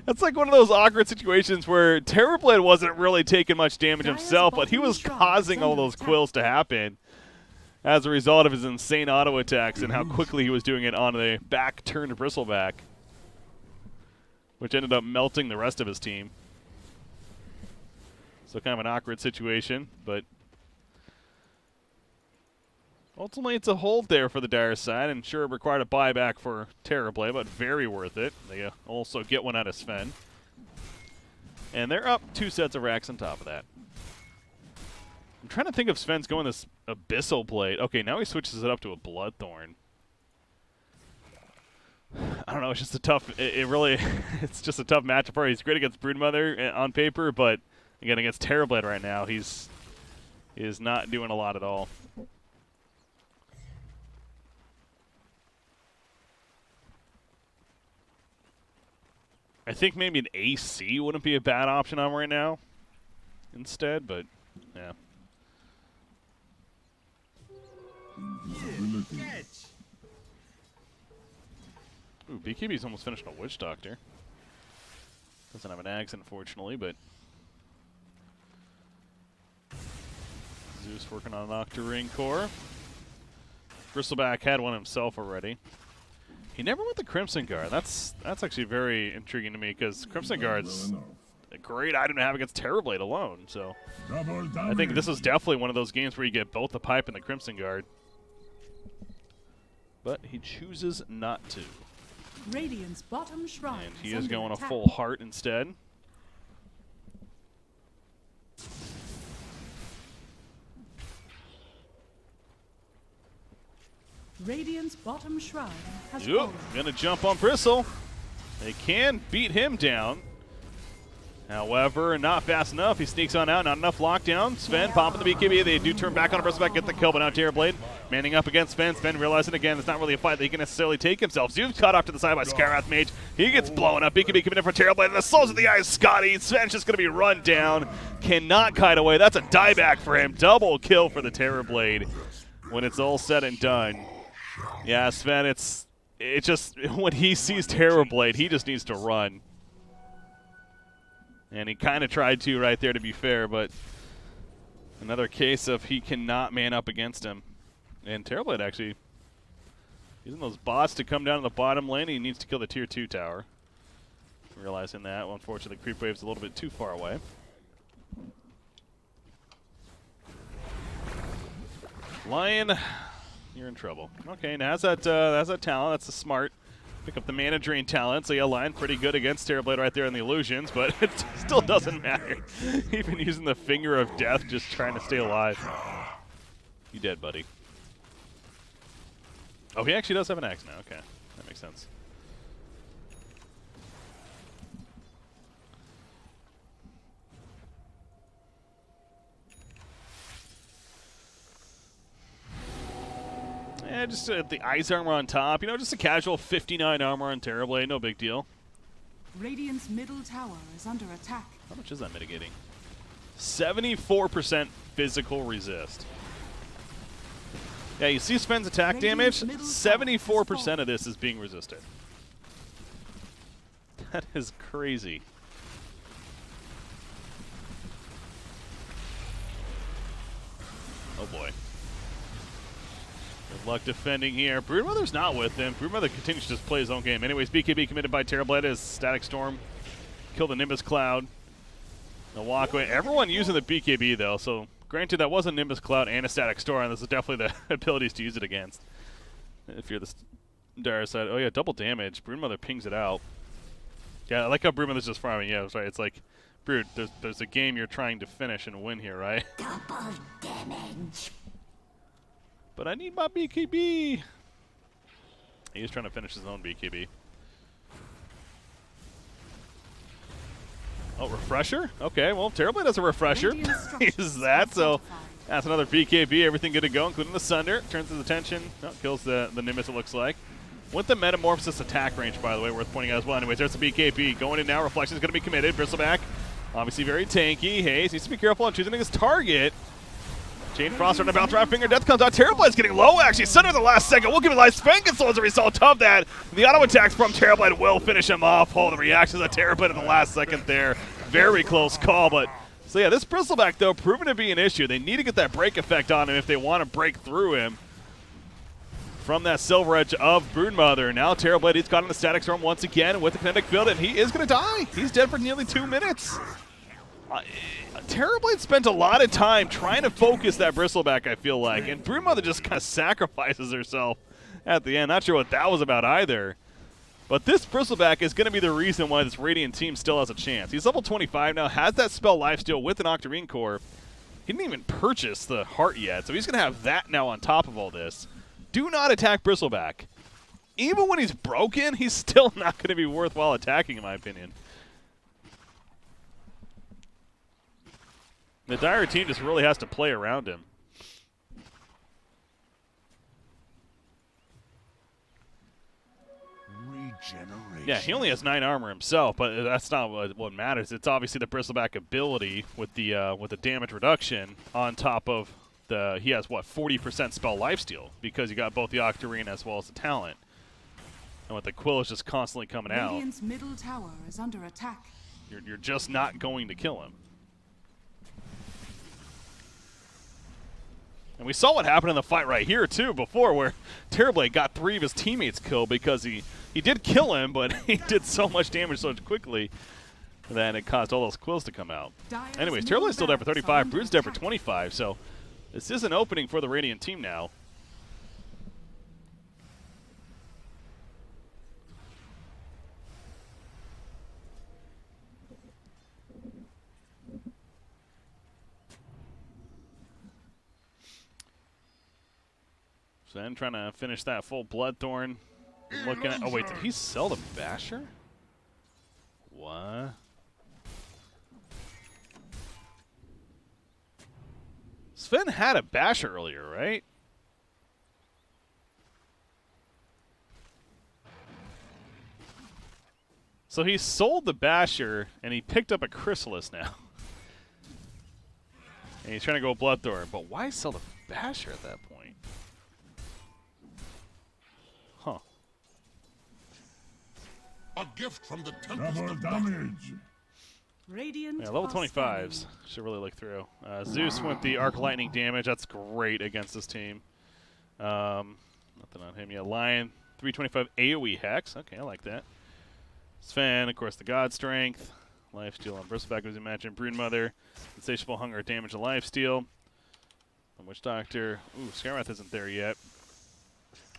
that's like one of those awkward situations where Terrorblade wasn't really taking much damage himself, but he was causing all those Quills to happen as a result of his insane auto attacks and how quickly he was doing it on the back turn to Bristleback, which ended up melting the rest of his team. So kind of an awkward situation, but ultimately it's a hold there for the Dire side, and sure, it required a buyback for Terrorblade, but very worth it. They also get one out of Sven. And they're up 2 sets of racks on top of that. I'm trying to think if Sven's going this Abyssal Blade. Okay, now he switches it up to a Bloodthorn. I don't know. It's just a tough. It really, it's just a tough matchup for him. He's great against Broodmother on paper, but again against Terrorblade right now, he is not doing a lot at all. I think maybe an AC wouldn't be a bad option on him right now instead, but yeah. Catch. Ooh, BKB's almost finished a Witch Doctor. Doesn't have an axe, unfortunately, but Zeus working on an Octarine core. Bristleback had one himself already. He never went the Crimson Guard. That's actually very intriguing to me because Crimson Guard's a great item to have against Terrorblade alone. So I think this is definitely one of those games where you get both the Pipe and the Crimson Guard. But he chooses not to. Radiant's bottom shrine And he is is under going a attack. full heart instead. Radiant's bottom shrine has Yep, fallen. gonna jump on Bristle. They can beat him down. However, not fast enough. He sneaks on out, not enough lockdown. Sven popping the BKB. They do turn back on Bristleback, get the kill, but now Terrorblade manning up against Sven. Sven realizing again it's not really a fight that he can necessarily take himself. Zoom's caught off to the side by Skyrath Mage. He gets blown up. BKB coming in for Terrorblade. And the souls of the eyes, Scotty. Sven's just going to be run down. Cannot kite away. That's a dieback for him. Double kill for the Terrorblade when it's all said and done. Yeah, Sven, it's just when he sees Terrorblade, he just needs to run. And he kind of tried to right there, to be fair, but another case of he cannot man up against him. And Terrorblade actually using those bots to come down to the bottom lane. He needs to kill the tier 2 tower. Realizing that, well, unfortunately, the creep wave's a little bit too far away. Lion, you're in trouble. Okay, now that's that talent. That's a smart. Pick up the mana drain talent, so yeah, Lion pretty good against Terrorblade right there in the illusions, but it still doesn't matter. Even using the finger of death, just trying to stay alive. You dead, buddy. Oh, he actually does have an axe now. Okay, that makes sense. Yeah, just the ice armor on top. You know, just a casual 59 armor on Terrorblade. No big deal. Radiant's middle tower is under attack. How much is that mitigating? 74% physical resist. Yeah, you see Sven's attack damage? 74% of this is being resisted. That is crazy. Oh boy. Good luck defending here. Broodmother's not with him. Broodmother continues to just play his own game. Anyways, BKB committed by Terrorblade as Static Storm. Kill the Nimbus Cloud. The walkway. Everyone using the BKB though, so granted that was a Nimbus Cloud and a Static Storm. This is definitely the abilities to use it against. If you're the dire side. Oh yeah, double damage. Broodmother pings it out. Yeah, I like how Broodmother's just farming. Yeah, that's right. It's like, Brood, there's a game you're trying to finish and win here, right? Double damage. But I need my BKB. He's trying to finish his own BKB. Oh, refresher? Okay, well, Terrorblade has a refresher. Uses that, so that's another BKB. Everything good to go, including the Sunder. Turns his attention. Oh, kills the Nimbus, it looks like. With the Metamorphosis attack range, by the way, worth pointing out as well. Anyways, there's the BKB. Going in now. Reflection's going to be committed. Bristleback, obviously very tanky. Hayes needs to be careful on choosing his target. Chain Frost on the bounce around. Finger Death comes out. Terrorblade's getting low, actually. Sunder the last second. We'll give it life. Sven gets low as a result of that. The auto attacks from Terrorblade will finish him off. Oh, the reactions of Terrorblade in the last second there. Very close call, but so yeah, this Bristleback though proven to be an issue. They need to get that break effect on him if they want to break through him from that Silver Edge of Broodmother. Now Terrorblade, he's caught in the Static Storm once again with the kinetic field, and he is going to die. He's dead for nearly 2 minutes. Terrorblade spent a lot of time trying to focus that Bristleback, I feel like, and Broodmother just kind of sacrifices herself at the end. Not sure what that was about either. But this Bristleback is going to be the reason why this Radiant team still has a chance. He's level 25 now, has that spell Lifesteal with an Octarine Core. He didn't even purchase the Heart yet, so he's going to have that now on top of all this. Do not attack Bristleback. even when he's broken, he's still not going to be worthwhile attacking, in my opinion. The Dire team just really has to play around him. Regeneration. Yeah, he only has 9 armor himself, but that's not what matters. It's obviously the Bristleback ability with the damage reduction on top of the. He has what 40% spell lifesteal because you got both the Octarine as well as the talent, and with the Quill is just constantly coming out. Radiant's middle tower is under attack. You're just not going to kill him. And we saw what happened in the fight right here, too, before, where Terrorblade got 3 of his teammates killed because he did kill him, but he did so much damage so quickly that it caused all those quills to come out. Anyways, Terrorblade's still dead for 35, Brood's dead for 25, so this is an opening for the Radiant team now. So then trying to finish that full Bloodthorn. Looking at, oh wait, did he sell the Basher? What? Sven had a Basher earlier, right? So he sold the Basher and he picked up a Chrysalis now. And he's trying to go Bloodthorn, but why sell the Basher at that point? Huh. A gift from the Tempest Double of Battle. damage. Radiant Yeah, level are 25s. scanning. Should really look through. Zeus went the Arc Lightning damage. That's great against this team. Nothing on him yet. Lion, 325 AoE Hex. Okay, I like that. Sven, of course, the God Strength. Lifesteal on Bristleback, as you mentioned. Broodmother, Insatiable Hunger, damage to Lifesteal. Witch Doctor. Ooh, Skywrath isn't there yet.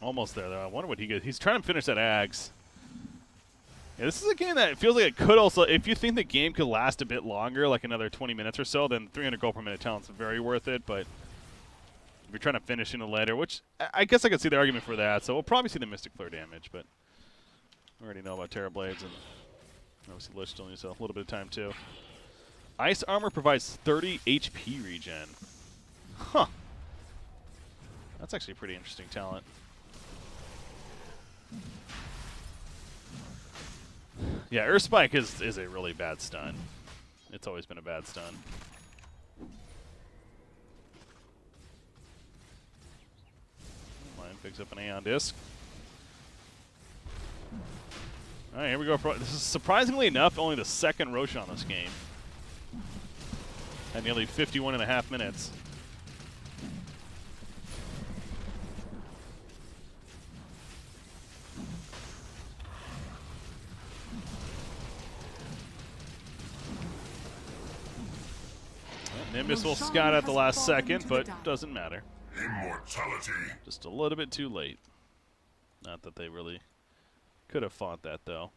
Almost there, though. I wonder what he gets. He's trying to finish that Ags. Yeah, this is a game that feels like it could also, if you think the game could last a bit longer, like another 20 minutes or so, then 300 gold per minute talent's very worth it, but if you're trying to finish in a later, which I guess I could see the argument for that, so we'll probably see the Mystic Flare damage, but I already know about Terrorblades, and obviously Lich still needs a little bit of time too. Ice Armor provides 30 HP regen. Huh. That's actually a pretty interesting talent. Yeah, Earth Spike is a really bad stun. It's always been a bad stun. Lion picks up an Aeon Disc. All right, here we go. This is surprisingly enough only the second Roshan this game. At nearly 51.5 minutes. Nimbus will scout at the last second, but doesn't matter. Immortality. Just a little bit too late. Not that they really could have fought that, though.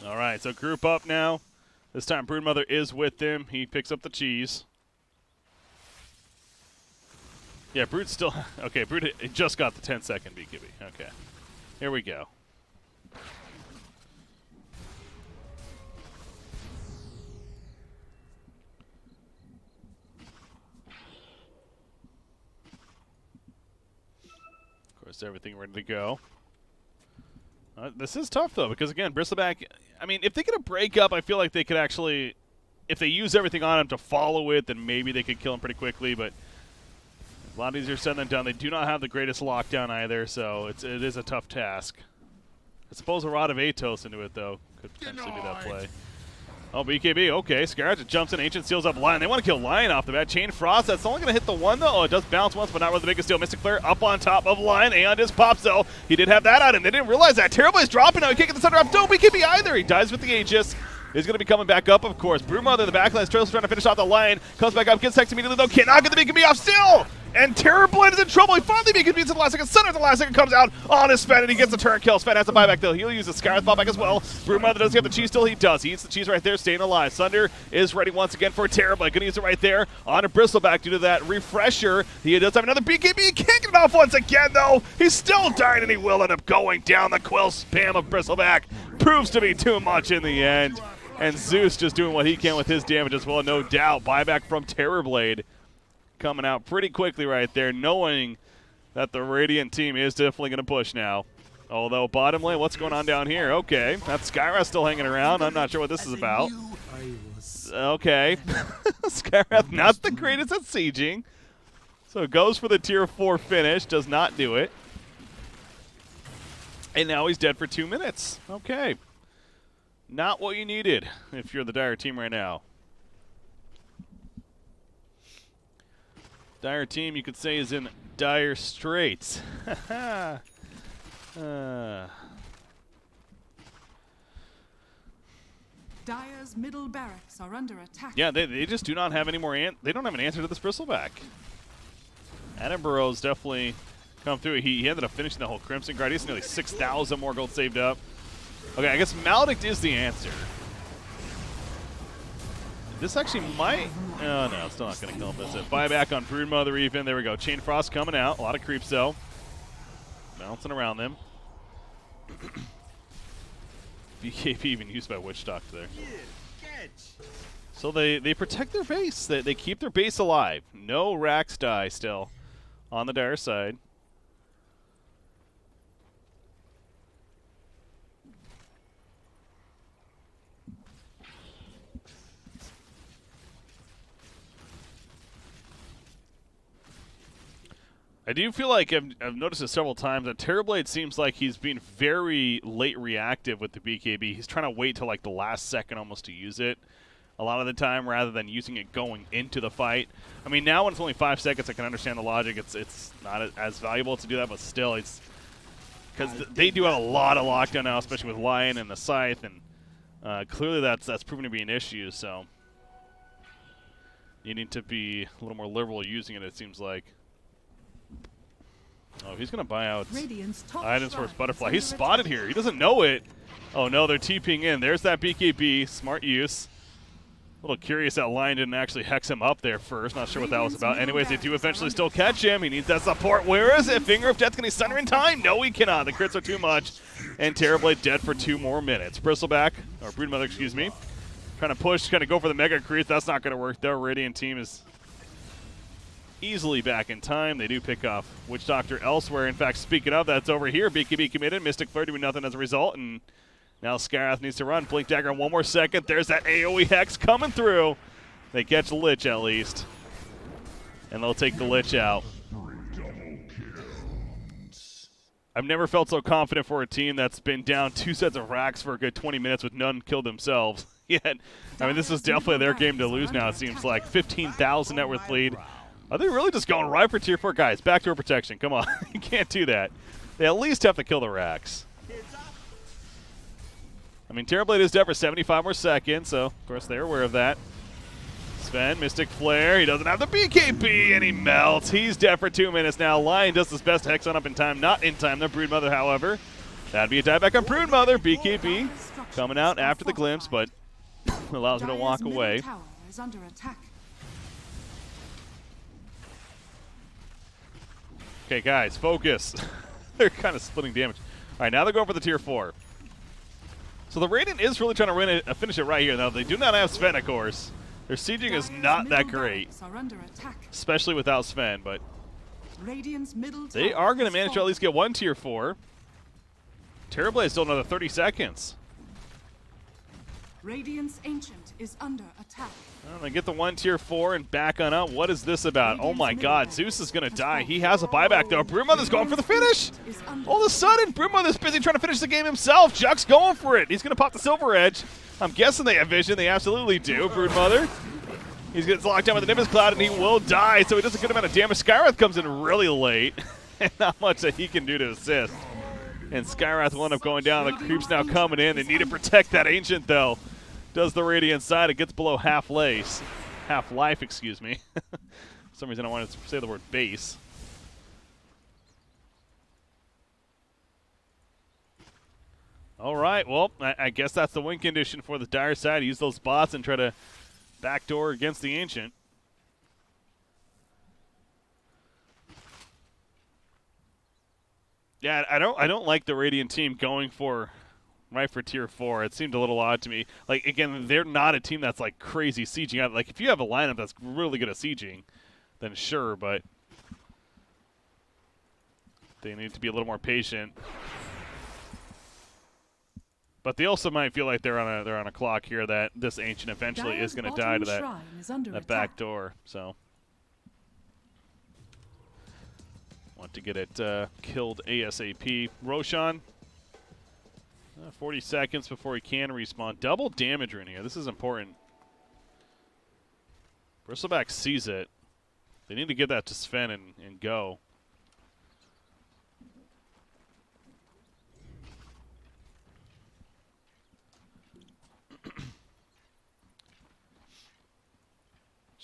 All right, so group up now. This time Broodmother is with them. He picks up the cheese. Yeah, Brood's still... Okay, Brood just got the 10-second BKB. Okay. Here we go. Of course, everything ready to go. This is tough, though, because, again, Bristleback... I mean, if they get a break up, I feel like they could actually... If they use everything on him to follow it, then maybe they could kill him pretty quickly, but... A lot easier said than done. They do not have the greatest lockdown either, so it is a tough task. I suppose a Rod of Atos into it, though, could potentially be that play. Oh, BKB, okay. Scarlet jumps in. Ancient seals up Lion. They want to kill Lion off the bat. Chain Frost, that's only going to hit the one, though. Oh, it does bounce once, but not with the biggest deal. Mystic Flare up on top of Lion. Aeon just pops, though. He did have that on him. They didn't realize that. Terriblade's dropping now. He can't get the center up. No BKB either. He dies with the Aegis. Is going to be coming back up, of course. Broodmother in the backline. Trail's trying to finish off the Lion. Comes back up. Gets Hex immediately, though. Cannot get the BKB off still. And Terrorblade is in trouble. He finally beats at the last second. Sunder at the last second comes out on his Sven, and he gets a turret kill. Sven has a buyback, though. He'll use the Skywrath buyback as well. Broodmother does get the cheese still. He does. He eats the cheese right there, staying alive. Sunder is ready once again for Terrorblade. Gonna use it right there on a Bristleback due to that refresher. He does have another BKB. He can't get it off once again, though. He's still dying, and he will end up going down. The Quill spam of Bristleback proves to be too much in the end. And Zeus just doing what he can with his damage as well, no doubt. Buyback from Terrorblade coming out pretty quickly right there, knowing that the Radiant team is definitely going to push now. Although bottom lane, what's going on down here? Okay, that Skywrath still hanging around. I'm not sure what this is about. Okay. Skywrath not the greatest at sieging. So goes for the tier 4 finish, does not do it. And now he's dead for 2 minutes. Okay. Not what you needed if you're the Dire team right now. Dire team, you could say, is in dire straits. Dire's middle barracks are under attack. Yeah, they just do not have any more. They don't have an answer to this Bristleback. Edinburgh's definitely come through. He ended up finishing the whole Crimson Guard. He has nearly 6,000 more gold saved up. Okay, I guess Maledict is the answer. This actually might... Oh, no, it's still not going to kill him. That's it. Buyback on Broodmother even. There we go. Chain Frost coming out. A lot of creeps, though. Bouncing around them. BKB even used by Witch Doctor there. So they protect their base. They keep their base alive. No Rax die still on the Dire side. I do feel like I've noticed it several times that Terrorblade seems like he's being very late reactive with the BKB. He's trying to wait till like the last second almost to use it a lot of the time rather than using it going into the fight. I mean, now when it's only 5 seconds, I can understand the logic. It's not as valuable to do that, but still, it's because they do have a lot of lockdown now, especially with Lion and the Scythe, and clearly that's proven to be an issue, so you need to be a little more liberal using it, it seems like. Oh, he's going to buy out items for his Butterfly. He's spotted here. He doesn't know it. Oh, no, they're TPing in. There's that BKB. Smart use. A little curious that Lion didn't actually hex him up there first. Not sure what that was about. Anyways, they do eventually still catch him. He needs that support. Where is it? Finger of Death. Can he Sunder in time? No, he cannot. The crits are too much. And Terrorblade dead for 2 more minutes. Bristleback, or Broodmother, excuse me, trying to push, kind of go for the Mega Creep. That's not going to work. Their Radiant team is easily back in time. They do pick off Witch Doctor elsewhere. In fact, speaking of, that's over here. BKB committed. Mystic Flare doing nothing as a result. And now Skywrath needs to run. Blink Dagger in 1 more second. There's that AoE Hex coming through. They catch the Lich at least. And they'll take the Lich out. I've never felt so confident for a team that's been down 2 sets of racks for a good 20 minutes with none killed themselves. Yet, I mean, this is definitely their game to lose now, it seems like. 15,000 net worth lead. Are they really just going right for tier 4? Guys, backdoor protection. Come on. You can't do that. They at least have to kill the racks. I mean, Terrorblade is dead for 75 more seconds, so, of course, they're aware of that. Sven, Mystic Flare. He doesn't have the BKB, and he melts. He's dead for 2 minutes now. Lion does his best to hex on up in time. Not in time, though. Broodmother, however. That'd be a dieback on Broodmother. BKB coming out after the glimpse, but allows him to walk away. Okay, guys, focus. They're kind of splitting damage. All right, now they're going for the tier 4. So the Radiant is really trying to win it, finish it right here. Now, they do not have Sven, of course. Their sieging is not that great, especially without Sven, but they are going to manage to at least get 1 tier 4. Terrorblade still another 30 seconds. Radiant's Ancient is under attack. Well, they get the 1 tier 4 and back on up. What is this about? Oh my god, Zeus is going to die. He has a buyback though. Broodmother's going for the finish. All of a sudden, Broodmother's busy trying to finish the game himself. Juck's going for it. He's going to pop the Silver Edge. I'm guessing they have vision. They absolutely do. Broodmother. He's going to lock down with the Nimbus Cloud and he will die. So he does a good amount of damage. Skywrath comes in really late. And not much that he can do to assist. And Skywrath will end up going down. The creep's now coming in. They need to protect that Ancient though. Does the Radiant side. It gets below half life, excuse me. For some reason I wanted to say the word base. All right, well, I guess that's the win condition for the Dire side. Use those bots and try to backdoor against the Ancient. Yeah, I don't like the Radiant team going for tier 4. It seemed a little odd to me. Like, again, they're not a team that's like crazy sieging out. Like, if you have a lineup that's really good at sieging, then sure, but they need to be a little more patient. But they also might feel like they're on a clock here that this Ancient eventually is going to die to that back door. So want to get it killed ASAP. Roshan, 40 seconds before he can respawn. Double damage in here. This is important. Bristleback sees it. They need to give that to Sven and go.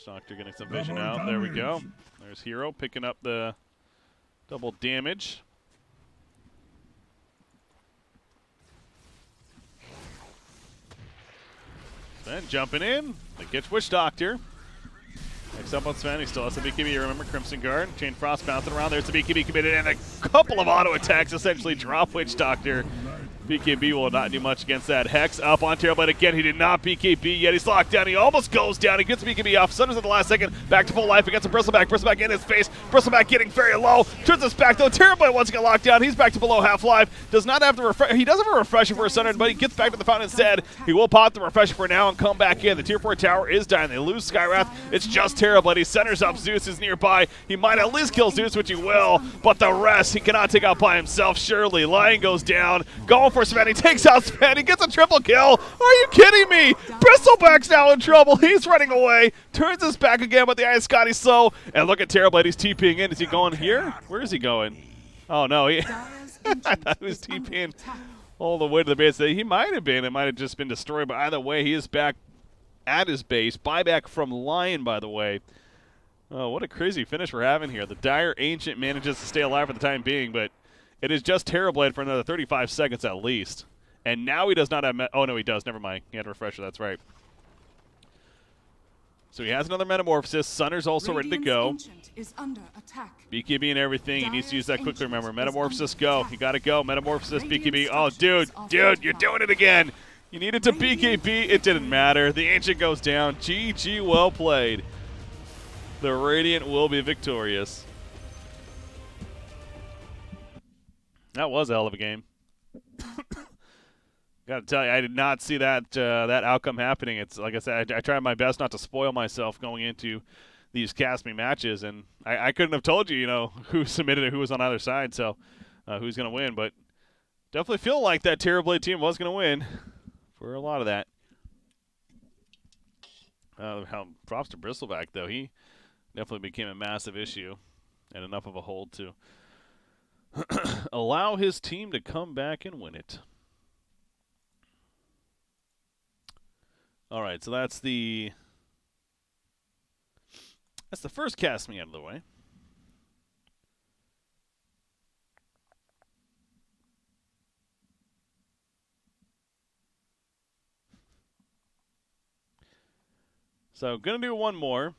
Doctor getting some vision out. There we go. There's Hero picking up the double damage. Then jumping in. They get Witch Doctor. Next up on Sven, he still has the BKB. Remember, Crimson Guard. Chain Frost bouncing around. There's the BKB committed, and a couple of auto attacks essentially drop Witch Doctor. BKB will not do much against that. Hex up on Terrorblade again. He did not BKB yet. He's locked down. He almost goes down. He gets BKB off. Sunders at the last second. Back to full life against a Bristleback. Bristleback in his face. Bristleback getting very low. Turns us back though. Terrorblade once again locked down. He's back to below half life. Does not have the refresh. He does have a refresher for a Sunder, but he gets back to the fountain instead. He will pop the refresher for now and come back in. The tier 4 tower is dying. They lose Skywrath. It's just Terrorblade. He centers up. Zeus is nearby. He might at least kill Zeus, which he will, but the rest he cannot take out by himself. Surely Lion goes down. Going for Sven. He takes out Sven. He gets a triple kill. Are you kidding me? Bristleback's now in trouble. He's running away. Turns his back again, but the Eye of Scotty's slow. And look at Terrorblade. He's TPing in. Is he going here? Where is he going? Oh, no. I thought he was TPing all the way to the base. He might have been. It might have just been destroyed. But either way, he is back at his base. Buyback from Lion, by the way. Oh, what a crazy finish we're having here. The Dire Ancient manages to stay alive for the time being, but it is just Terrorblade for another 35 seconds at least. And now he does not have... oh, no, he does. Never mind. He had a refresher. That's right. So he has another Metamorphosis. Sunner's also ready to go. Is under attack. BKB and everything. He needs to use that quickly, remember. Metamorphosis, go. You got to go. Metamorphosis, BKB. Oh, dude, you're doing it again. You needed to BKB. It didn't matter. The Ancient goes down. GG, well played. The Radiant will be victorious. That was a hell of a game. Got to tell you, I did not see that that outcome happening. It's like I said, I tried my best not to spoil myself going into these Cast Me matches, and I couldn't have told you, who submitted it, who was on either side, so who's going to win. But definitely feel like that Terrorblade team was going to win for a lot of that. Props to Bristleback, though. He definitely became a massive issue and enough of a hold to allow his team to come back and win it. All right, so that's the first Cast Me out of the way. So, gonna do one more.